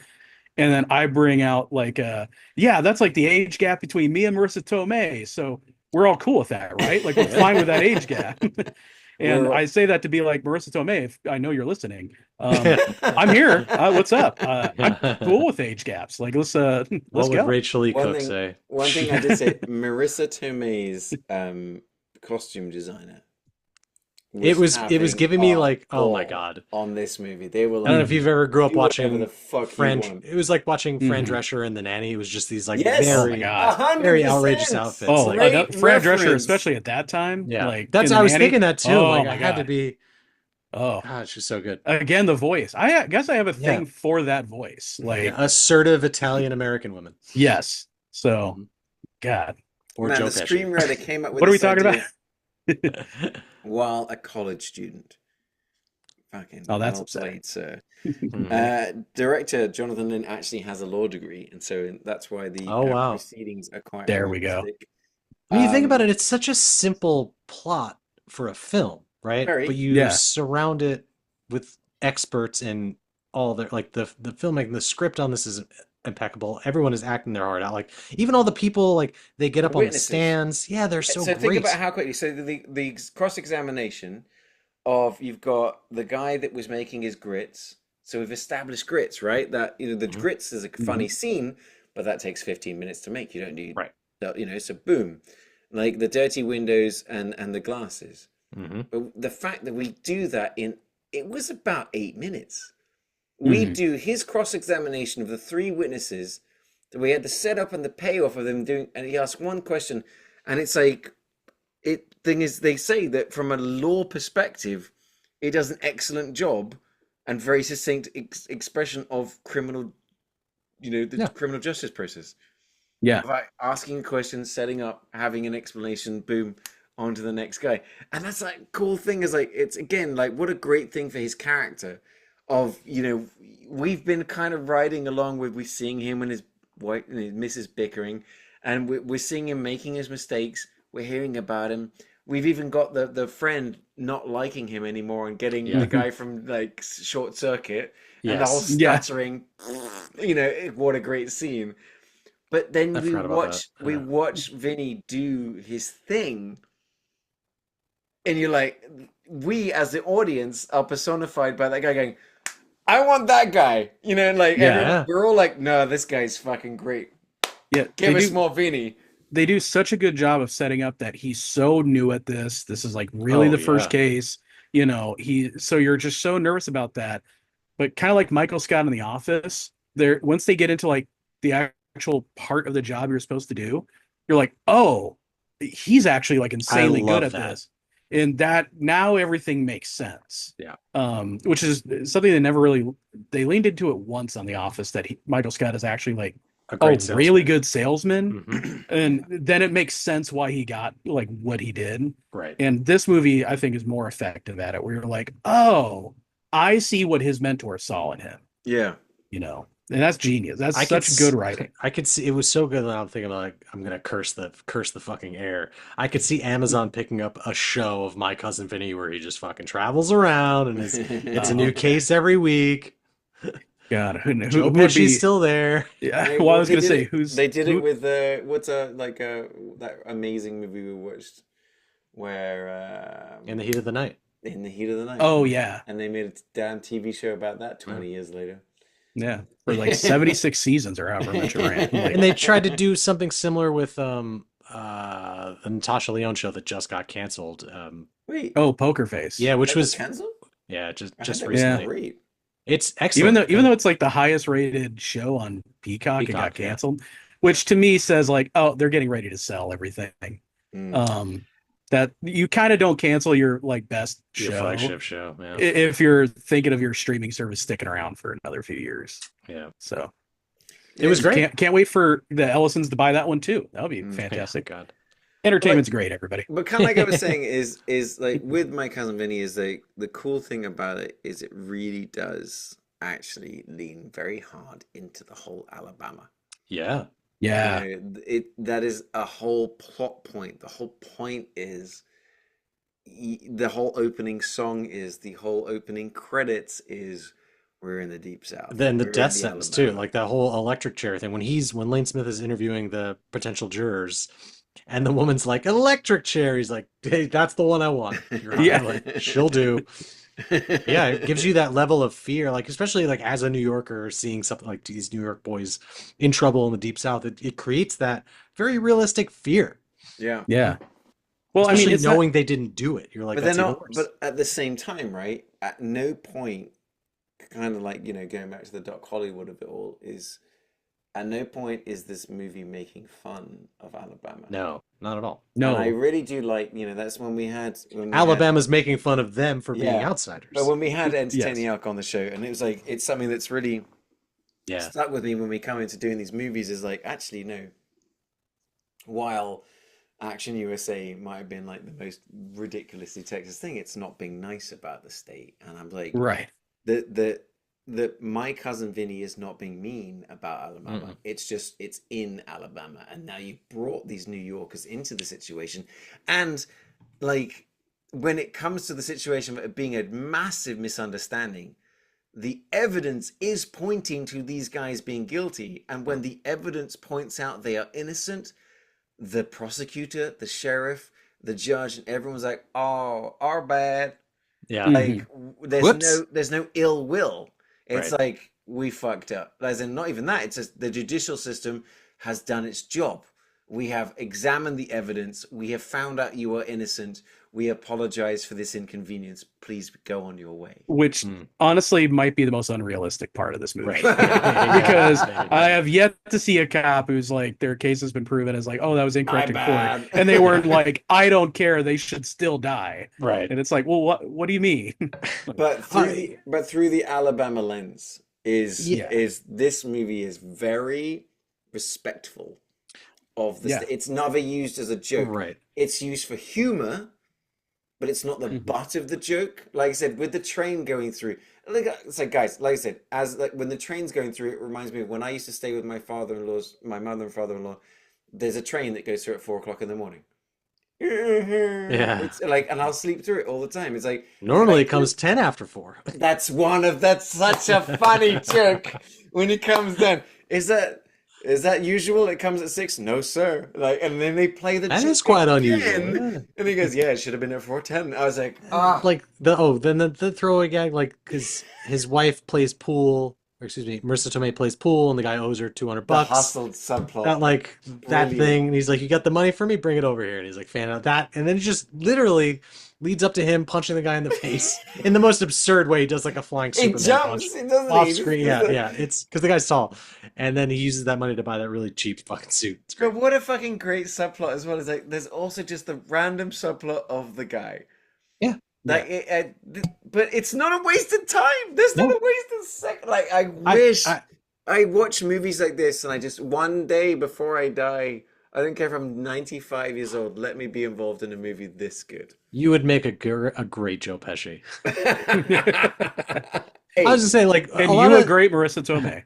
And then I bring out like yeah, that's like the age gap between me and Marissa Tomei. So we're all cool with that, right? Like we're fine with that age gap. And I say that to be like, Marissa Tomei, if I know you're listening, I'm here. What's up? I'm cool with age gaps. Like let's what would go. Rachel E. Cook say? One thing I did say, Marissa Tomei's costume designer It was giving me like, oh my ball God. on this movie. They were I don't know like, if you've ever grew up "Do whatever watching the fuck you Fran. want." It was like watching Fran Drescher and the Nanny. It was just these like Yes, Oh my very, God. very outrageous 100%. outfits. Oh, like, Great Fran Drescher, reference. especially at that time. yeah, Like that's in The I was Nanny. thinking that too. Oh Like my I had to God. be. Oh, God, she's so good. again, the voice. I guess I have a Yeah. thing for that voice. Like, Yeah, assertive Italian American woman. yes. So, Mhm. God. Or Man, Joe the Pesci. screenwriter came up with What are we this talking idea about? while a college student. Fucking Oh, that's well upsetting. played, sir. Mhm. Director Jonathan Lynn actually has a law degree, and so that's why the Oh wow. proceedings are quite There we go. realistic. When you think about Um, it, it's such a simple plot for a film, right? Very. But you Yeah. surround it with experts and all their like the filmmaking, the script on this is impeccable. Everyone is acting their heart out. Like even all the people, like they get The up on the witnesses. stands. Yeah, they're so think great. about how quickly. So the cross-examination of you've got the guy that was making his grits. So we've established grits, right? That the Mhm. grits is a funny scene, but that takes 15 minutes to make. You don't need Right. so boom, like the dirty windows and the glasses. Hmm. But the fact that we do that it was about 8 minutes. We Mhm. do his cross-examination of the three witnesses. That we had the setup and the payoff of them doing, and he asked one question, and it's like thing is they say that from a law perspective, it does an excellent job and very succinct expression of criminal, the Yeah. criminal justice process. Yeah. By asking a question, setting up, having an explanation, boom, on to the next guy. And that's like cool thing is like it's again like what a great thing for his character of we've been kind of riding along with we're seeing him and his wife and his Mrs. bickering and we're seeing him making his mistakes. We're hearing about him. We've even got the friend not liking him anymore and getting Yeah. the guy from like Short Circuit and the whole Yes. Yeah. stuttering. What a great scene. But then I we forgot about that. we watch Vinny do his thing, and you're like, we as the audience are personified by that guy going, "I want that guy," like Yeah. we're all like, "No, this guy's fucking great. Yeah. Give They us do, more Vinny." they do such a good job of setting up that he's so new at this. This is like really Oh, the first yeah. case. So you're just so nervous about that. But kind of like Michael Scott in The Office, there once they get into like the actual part of the job you're supposed to do, you're like, oh, he's actually like insanely good love at that. this. And that now everything makes sense. Yeah. Which is something they leaned into it once on The Office that Michael Scott is actually like A great really salesman. good salesman. Mhm. And then it makes sense why he got like what he did. Right. And this movie, I think, is more effective at it, where you're like, oh, I see what his mentor saw in him, Yeah. and that's genius. That's I could such good writing. I could see it was so good that I'm thinking like I'm gonna curse the fucking air. I could see Amazon picking up a show of My Cousin Vinny where he just fucking travels around and it's a new case every week. God, who Joe would Pesci's be? still there. Yeah, They- well, I was they gonna did say it- they did it with that amazing movie we watched where In the Heat of the Night. in the heat of the night. Oh yeah, And they made a damn TV show about that 20 years later. yeah, for like 76 seasons or however much it ran. Like, And they tried to do something similar with the Natasha Lyonne show that just got canceled. Wait, oh, Poker Face. Yeah, which that was canceled? yeah, just I just heard that was recently. great. It's excellent. Even though it's like the highest rated show on Peacock, it got Peacock, yeah. canceled, which to me says like, oh, they're getting ready to sell everything. Mm. That you kind of don't cancel your like best your show flagship show, man. if you're thinking of your streaming service sticking around for another few years. Yeah. So It was great. can't wait for the Ellisons to buy that one too. That would be Mm. fantastic. God. Entertainment's great, everybody. But kind of like I was saying is like with My Cousin Vinny is like the cool thing about it is it really does actually lean very hard into the whole Alabama. Yeah. Yeah. You know, that is a whole plot point. The whole point is the whole opening song is the whole opening credits is we're in the deep south. Then the We're in death the sentence too, Alabama. like that whole electric chair thing. When Lane Smith is interviewing the potential jurors, and the woman's like, electric chair. He's like, hey, that's the one I want. Your Honor. Yeah. Like, she'll do. Yeah, it gives you that level of fear, like especially like as a New Yorker seeing something like these New York boys in trouble in the deep south, it creates that very realistic fear. Yeah. Yeah. Well, I mean, Especially it's knowing they didn't do it. You're like, But they're that's even not, worse. but at the same time, right? At no point, kind of like, going back to the Doc Hollywood of it all, is at no point is this movie making fun of Alabama. No, not at all. And I no. really do like, that's when we had Alabama's making fun of them for being Yeah. outsiders. But when we had Entertaining Yes. Alc on the show, and it was like it's something that's really Yeah. stuck with me when we come into doing these movies is like actually no. While Action USA might have been like the most ridiculously Texas thing, it's not being nice about the state. And I'm like, Right. the My Cousin Vinny is not being mean about Alabama. Mm-mm. It's just it's in Alabama, and now you brought these New Yorkers into the situation, and like when it comes to the situation of it being a massive misunderstanding, the evidence is pointing to these guys being guilty, and when the evidence points out they are innocent, the prosecutor, the sheriff, the judge, and everyone's like, "Oh, our bad." Yeah. Like Whoops. there's no ill will. It's Right. like we fucked up. As in, not even that. It's just the judicial system has done its job. We have examined the evidence. We have found out you are innocent. We apologize for this inconvenience. Please go on your way. Which honestly might be the most unrealistic part of this movie. Right. Because Yeah. I have yet to see a cop who's like their case has been proven as like, oh, that was incorrect in My court. bad. And they weren't like, I don't care, they should still die. Right. And it's like, well, what do you mean? But through the Alabama lens Yeah. is this movie is very respectful of the Yeah. it's never used as a joke. Right. It's used for humor, but it's not the butt of the joke. Like I said, with the train going through. Like so guys, like I said, as like when the train's going through, it reminds me of when I used to stay with my mother and father-in-law. There's a train that goes through at 4 o'clock in the morning. Yeah. It's like, and I'll sleep through it all the time. It's like Normally it comes 10 after 4. that's such a funny joke when it comes down. Is that usual? It comes at 6? No, sir. Like, and then they play the That joke is quite again. unusual. Yeah. And he goes, "Yeah, it should have been at 4:10." I was like, "Ah." Like then the throwaway gag, like because his wife plays pool, or excuse me, Marissa Tomei plays pool, and the guy owes her $200. The hustled subplot. That like that Brilliant. thing, and he's like, "You got the money for me? Bring it over here." And he's like, "Fan out that," and then it just literally leads up to him punching the guy in the face in the most absurd way. He does like a flying He Superman jumps, punch doesn't off he? screen. Yeah. It's because the guy's tall, and then he uses that money to buy that really cheap fucking suit. It's great. But what a fucking great subplot as well. Is like, there's also just the random subplot of the guy. Yeah. Like, but it's not a wasted time. There's not No. a wasted second. Like, I wish I watch movies like this, and I just one day before I die, I don't care if I'm 95 years old. Let me be involved in a movie this good. You would make a great Joe Pesci. Hey, I was just saying, like, And a lot you of a great Marissa Tomei.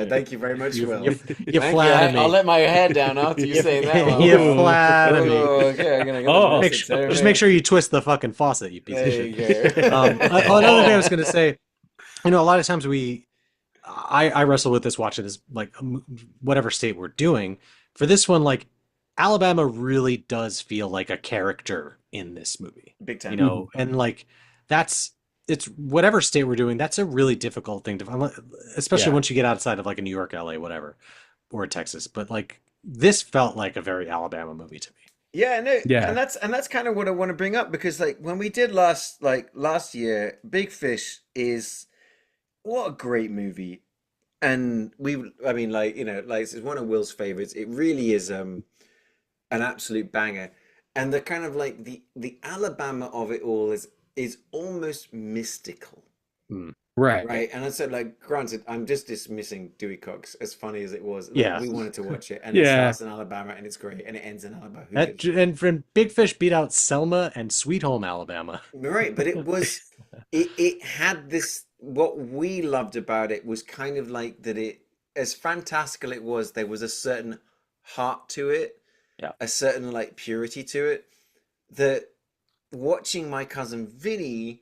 thank you very much, Will. you Thank flatter me. I'll let my hair down after you say that. Will. You Ooh. flatter me. Oh, okay, I'm gonna Oh. Just make sure you twist the fucking faucet, you piece of There shit. you go. Another thing I was going to say, a lot of times I wrestle with this watching this, like, whatever state we're doing. For this one, like, Alabama really does feel like a character in this movie, Big time. and like, it's whatever state we're doing, that's a really difficult thing to find, especially Yeah. once you get outside of like a New York, LA, whatever, or a Texas. But like, this felt like a very Alabama movie to me. Yeah, no, Yeah. and that's kind of what I want to bring up because like when we did last year, Big Fish is what a great movie, and I mean like it's one of Will's favorites. It really is an absolute banger, and the kind of like the Alabama of it all is almost mystical. Right. Right, and I said, like, granted, I'm just dismissing Dewey Cox, as funny as it was. Like, Yeah. we wanted to watch it, and it Yeah. starts in Alabama, and it's great, and it ends in Alabama. Who That gives and Big Fish beat out Selma and Sweet Home Alabama. Right, but it had this, what we loved about it was kind of like that it, as fantastical it was, there was a certain heart to it, Yeah. a certain like purity to it, that watching My Cousin Vinny,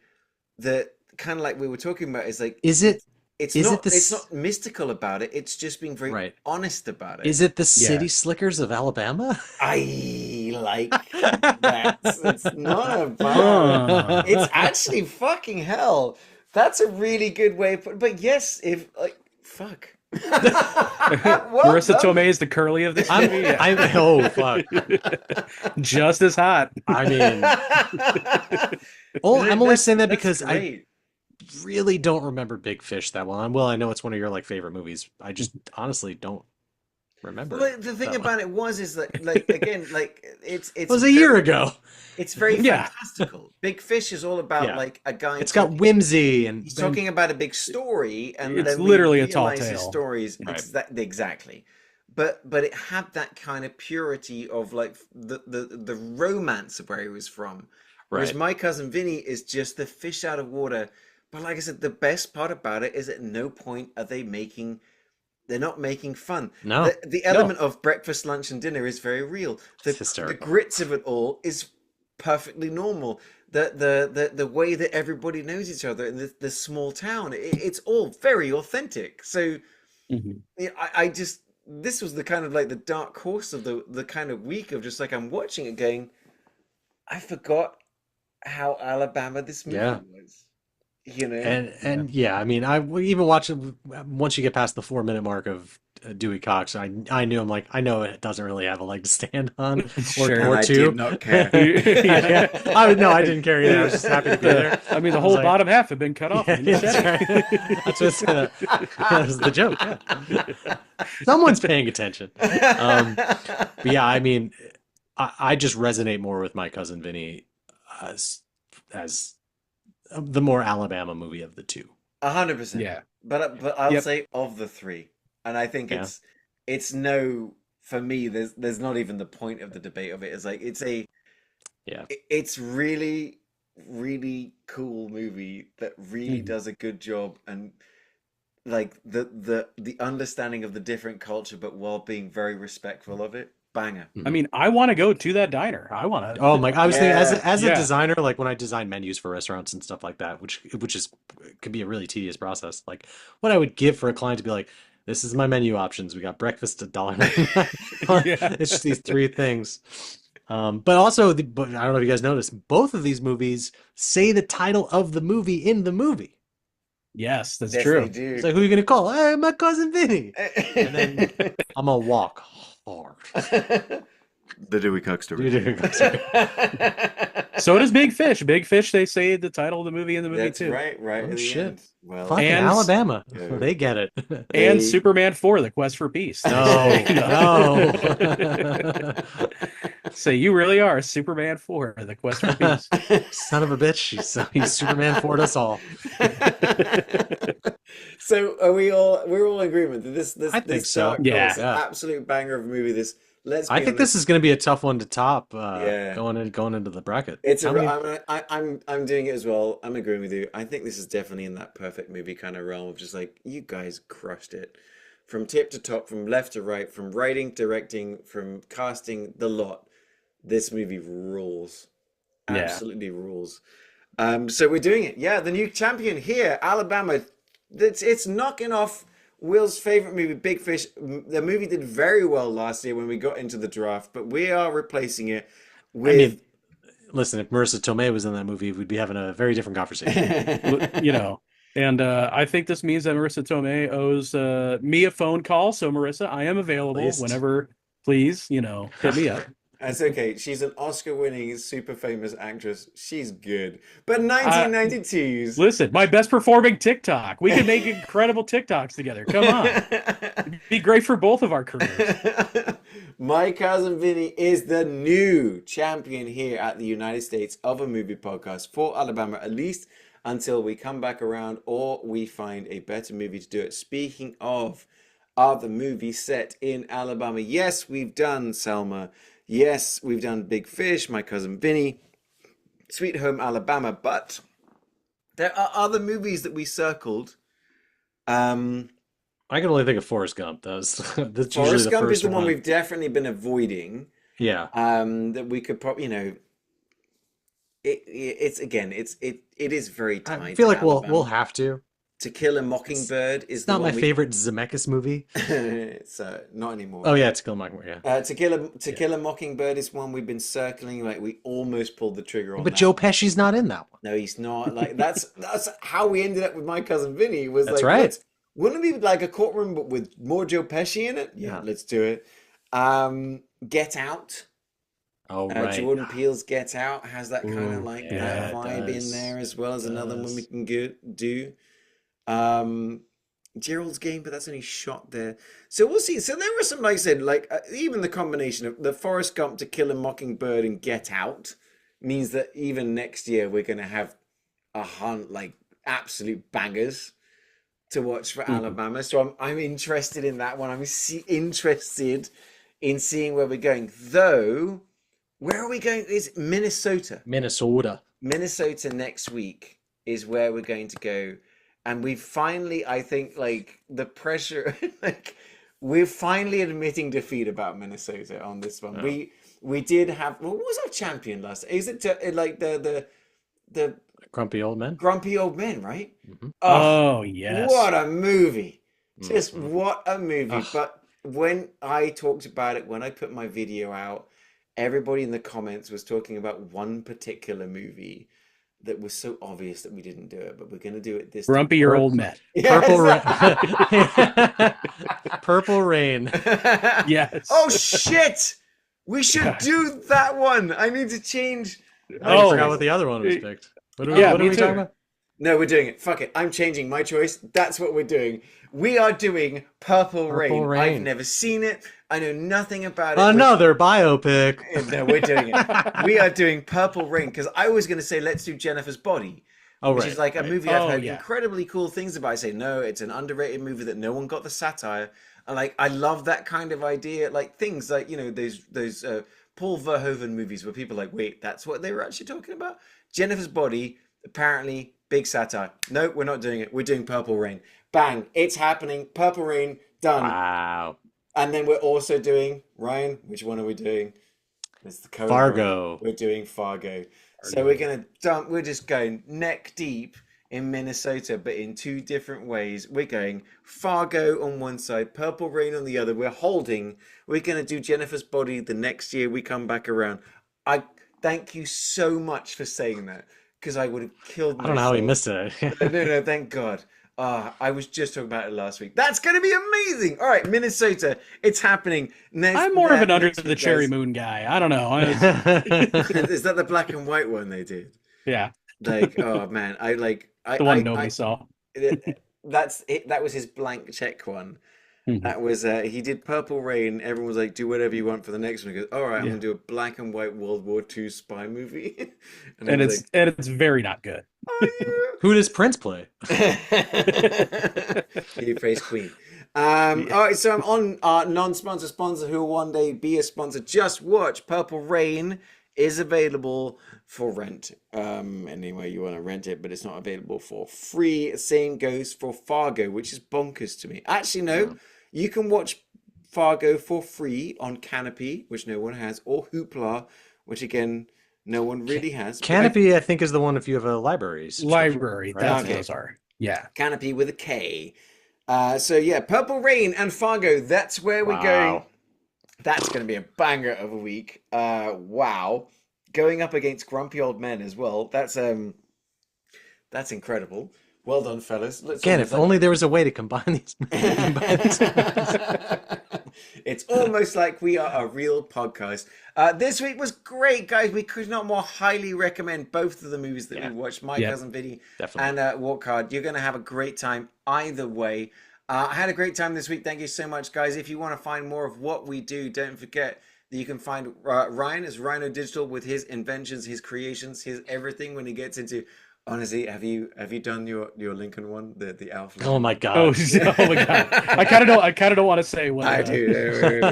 that kind of like we were talking about, is like, Is it it's is not it it's not mystical about it, it's just being very right? honest about it. Is it the Yeah. City Slickers of Alabama? I like that. It's not a bad. It's actually fucking hell. That's a really good way of put. But yes, if like fuck. Well Marissa done. Tomei is the Curly of this movie. Oh fuck! Just as hot. I mean, I'm only saying that That's because great. I really don't remember Big Fish that well. Well, I know it's one of your like favorite movies. I just honestly don't remember. Well, the thing about it is that, like, again, like it's it was a year ago. It's very Yeah. fantastical. Big Fish is all about Yeah. like a guy. It's got whimsy and He's talking about a big story, and It's then we literally a tall realize his tale. stories Right. exactly. But it had that kind of purity of like the romance of where he was from. Whereas right. My Cousin Vinny is just the fish out of water. But like I said, the best part about it is at no point are they're not making fun. No. The element of breakfast, lunch, and dinner is very real. The hysterical. grits of it all is perfectly normal. The way that everybody knows each other in the small town, it's all very authentic. So Mhm. I just, this was the kind of like the dark horse of the kind of week of just like, I'm watching it going, I forgot how Alabama this movie Yeah. was. You know, And yeah, I mean, I even watch it once you get past the 4 minute mark of Dewey Cox. I knew, I'm like, I know it doesn't really have a leg to stand on, Sure. and or I two. did not care. Yeah. I didn't care either. I was just happy to be there. I mean, the I was whole like- bottom half had been cut off. Yeah, in the that's machete. right. That's what's that was the joke. Yeah. Someone's paying attention. But yeah, I mean, I just resonate more with My Cousin Vinny as the more Alabama movie of the two. 100%. Yeah. But I'll Yep. say of the three, and I think Yeah. it's no, for me. There's not even the point of the debate of it. It's like Yeah. it's really cool movie that really Mhm. does a good job, and like the understanding of the different culture, but while being very respectful of it. Banger. I mean, I want to go to that diner. I want to. Oh my! I was thinking as a Yeah. designer, like when I design menus for restaurants and stuff like that, which is could be a really tedious process. Like what I would give for a client to be like, "This is my menu options. We got breakfast $1.99." Yeah. It's just these three things. But also, but I don't know if you guys noticed, both of these movies say the title of the movie in the movie. Yes, that's Yes, true. they do. It's like, who are you gonna call? Hey, My Cousin Vinny. And then I'm gonna walk hard. The Dewey Cox story. So does Big Fish. Big Fish, they say the title of the movie in the movie That's too. right Oh, at the shit. end. Well, Fucking And- Alabama. Yeah. They get it. And They- Superman 4, The Quest for Peace. No, Say you really are Superman 4, The Quest for Peace. Son of a bitch. He's Superman for us all. So we're all in agreement that this I think so. Dark Yeah. Horse, absolute banger of a movie. I think this is going to be a tough one to top Yeah. going into the bracket. It's How many- I'm doing it as well. I'm agreeing with you. I think this is definitely in that perfect movie kind of realm of just like, you guys crushed it from tip to top, from left to right, from writing, directing, from casting, the lot. This movie rules. Yeah. Absolutely rules. So we're doing it. Yeah, the new champion here, Alabama. It's knocking off Will's favorite movie, Big Fish. The movie did very well last year when we got into the draft, but we are replacing it with. I mean, listen, if Marissa Tomei was in that movie, we'd be having a very different conversation. You know, and I think this means that Marissa Tomei owes me a phone call. So Marissa, I am available Please. whenever. Please, hit me up. That's okay. She's an Oscar-winning, super famous actress. She's good. But 1992's. Listen, my best performing TikTok. We can make incredible TikToks together. Come on. It'd be great for both of our careers. My Cousin Vinny is the new champion here at the United States of a movie podcast for Alabama, at least until we come back around or we find a better movie to do it. Speaking of other movies set in Alabama, yes, we've done Selma. Yes, we've done Big Fish, My Cousin Vinny, Sweet Home Alabama, but there are other movies that we circled. I can only think of Forrest Gump. That's usually Forrest the Gump is first the one one. we've definitely been avoiding. Yeah. That we could probably, it is very I tied feel to like we'll Alabama. have to. To Kill a Mockingbird is It's the not my one favorite Zemeckis movie. it's not anymore. Oh yeah, To Kill a Mockingbird. Yeah. To Kill a Mockingbird is one we've been circling. Like we almost pulled the trigger on But that Joe one. Pesci's not in that one. No, he's not. Like that's how we ended up with My Cousin Vinny. Was That's like, right. wouldn't it be like a courtroom but with more Joe Pesci in it? Yeah, Yeah. let's do it. Get Out. Oh right. Jordan Peele's Get Out has that kind of Ooh, like yeah, that it vibe in does. there, as well as It another one does. we can do. Gerald's Game, but that's only shot there. So we'll see. So there were some, like I said, like even the combination of the Forrest Gump, To Kill a Mockingbird, and Get Out means that even next year we're going to have a hunt like absolute bangers to watch for Alabama. So I'm interested in that one. I'm interested in seeing where we're going. Though, where are we going? Is Minnesota? Minnesota next week is where we're going to go. And we finally, I think, like the pressure, like we're finally admitting defeat about Minnesota on this one. Yeah. We did have. What was our champion last? Is it like the Grumpy Old Men. Grumpy Old Men, right? Mhm. Oh, yes. What a movie! Just Mhm. what a movie! Ugh. But when I talked about it, when I put my video out, everybody in the comments was talking about one particular movie that was so obvious that we didn't do it, but we're going to do it this Grumpy time. Your Old Men. Purple Rain. Yes. Purple Rain. Yes. Oh shit! We should Yeah. do that one. I need to change. I forgot what the other one was picked. What are Yeah, what are me we too. talking about? No, we're doing it. Fuck it. I'm changing my choice. That's what we're doing. We are doing Purple Rain. I've Rain. never seen it. I know nothing about it. Another biopic. No, we're doing it. We are doing Purple Rain because I was going to say let's do Jennifer's Body, Oh, which right, is like a right. movie I've Oh, heard yeah. incredibly cool things about. I say no, it's an underrated movie that no one got the satire. And like I love that kind of idea, like things like those Paul Verhoeven movies where people are like, wait, that's what they were actually talking about. Jennifer's Body, apparently big satire. No, we're not doing it. We're doing Purple Rain. Bang! It's happening. Purple Rain done. Wow. And then we're also doing Ryan. Which one are we doing? It's the code. Fargo. We're doing Fargo. So we're gonna dump. We're just going neck deep in Minnesota, but in two different ways. We're going Fargo on one side, Purple Rain on the other. We're holding. We're gonna do Jennifer's Body the next year we come back around. I thank you so much for saying that because I would have killed I myself. don't know how we missed it. No, thank God. I was just talking about it last week. That's going to be amazing. All right, Minnesota, it's happening. I'm more of an under next the week, cherry guys. moon guy. I don't know. Is that the black and white one they did? Yeah, Like, oh man, the one nobody saw. That's it. That was his blank check one. Mhm. That was he did Purple Rain. Everyone was like, "Do whatever you want for the next one." He goes, "All right, I'm Yeah. gonna do a black and white World War II spy movie." And I it's was very not good. like, Who does Prince play? He plays Queen. All right, so I'm on our non-sponsor sponsor who will one day be a sponsor. Just watch. Purple Rain is available for rent. Anyway, you want to rent it, but it's not available for free. Same goes for Fargo, which is bonkers to me. Actually, no, you can watch Fargo for free on Canopy, which no one has, or Hoopla, which again no one really has. Canopy, I think, is the one if you have a library subscription, Library, right? that's Okay. what those are. Yeah. Canopy with a K. So yeah, Purple Rain and Fargo. That's where we're going. Wow. That's going to be a banger of a week. Wow, going up against Grumpy Old Men as well. That's incredible. Well done, fellas. Let's Again, if only there was a way to combine these. It's almost like we are a real podcast. This week was great, guys. We could not more highly recommend both of the movies that we watched, My Yeah. Cousin Vinny Definitely. and Walk Hard. You're going to have a great time either way. I had a great time this week. Thank you so much, guys. If you want to find more of what we do, don't forget that you can find Ryan as Rhino Digital with his inventions, his creations, his everything when he gets into Honestly, have you done your Lincoln one, the Alf Oh line? my Oh, God. oh my God. I kind of don't want to say what I do.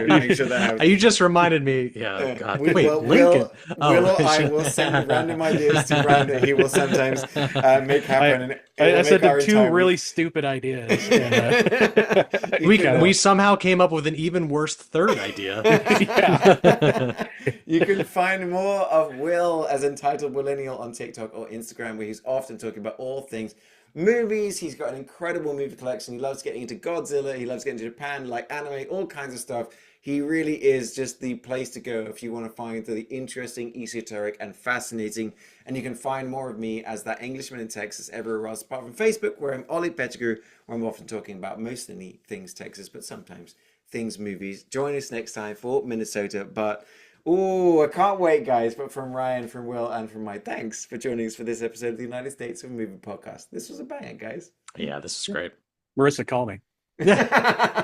Make sure that happens. You just reminded me. Yeah, God. Wait, Well, Lincoln. Will Oh, or I will send random ideas to Ryan that he will sometimes make happen, I and it I will make said the our two entire really week. stupid ideas, and You we can, kind we of somehow came up with an even worse third idea. yeah. you can find more of Will as entitled Millennial on TikTok or Instagram, where he's often talking about all things movies. He's got an incredible movie collection. He loves getting into Godzilla. He loves getting to Japan, like anime, all kinds of stuff. He really is just the place to go if you want to find the interesting, esoteric, and fascinating. And you can find more of me as that Englishman in Texas everywhere else, apart from Facebook, where I'm Ollie Pettigrew, where I'm often talking about mostly things Texas, but sometimes things movies. Join us next time for Minnesota. But oh, I can't wait, guys. But from Ryan, from Will, and from Mike, thanks for joining us for this episode of the United States of Movie Podcast. This was a banger, guys. Yeah, this is great. Marissa, call me. Yeah.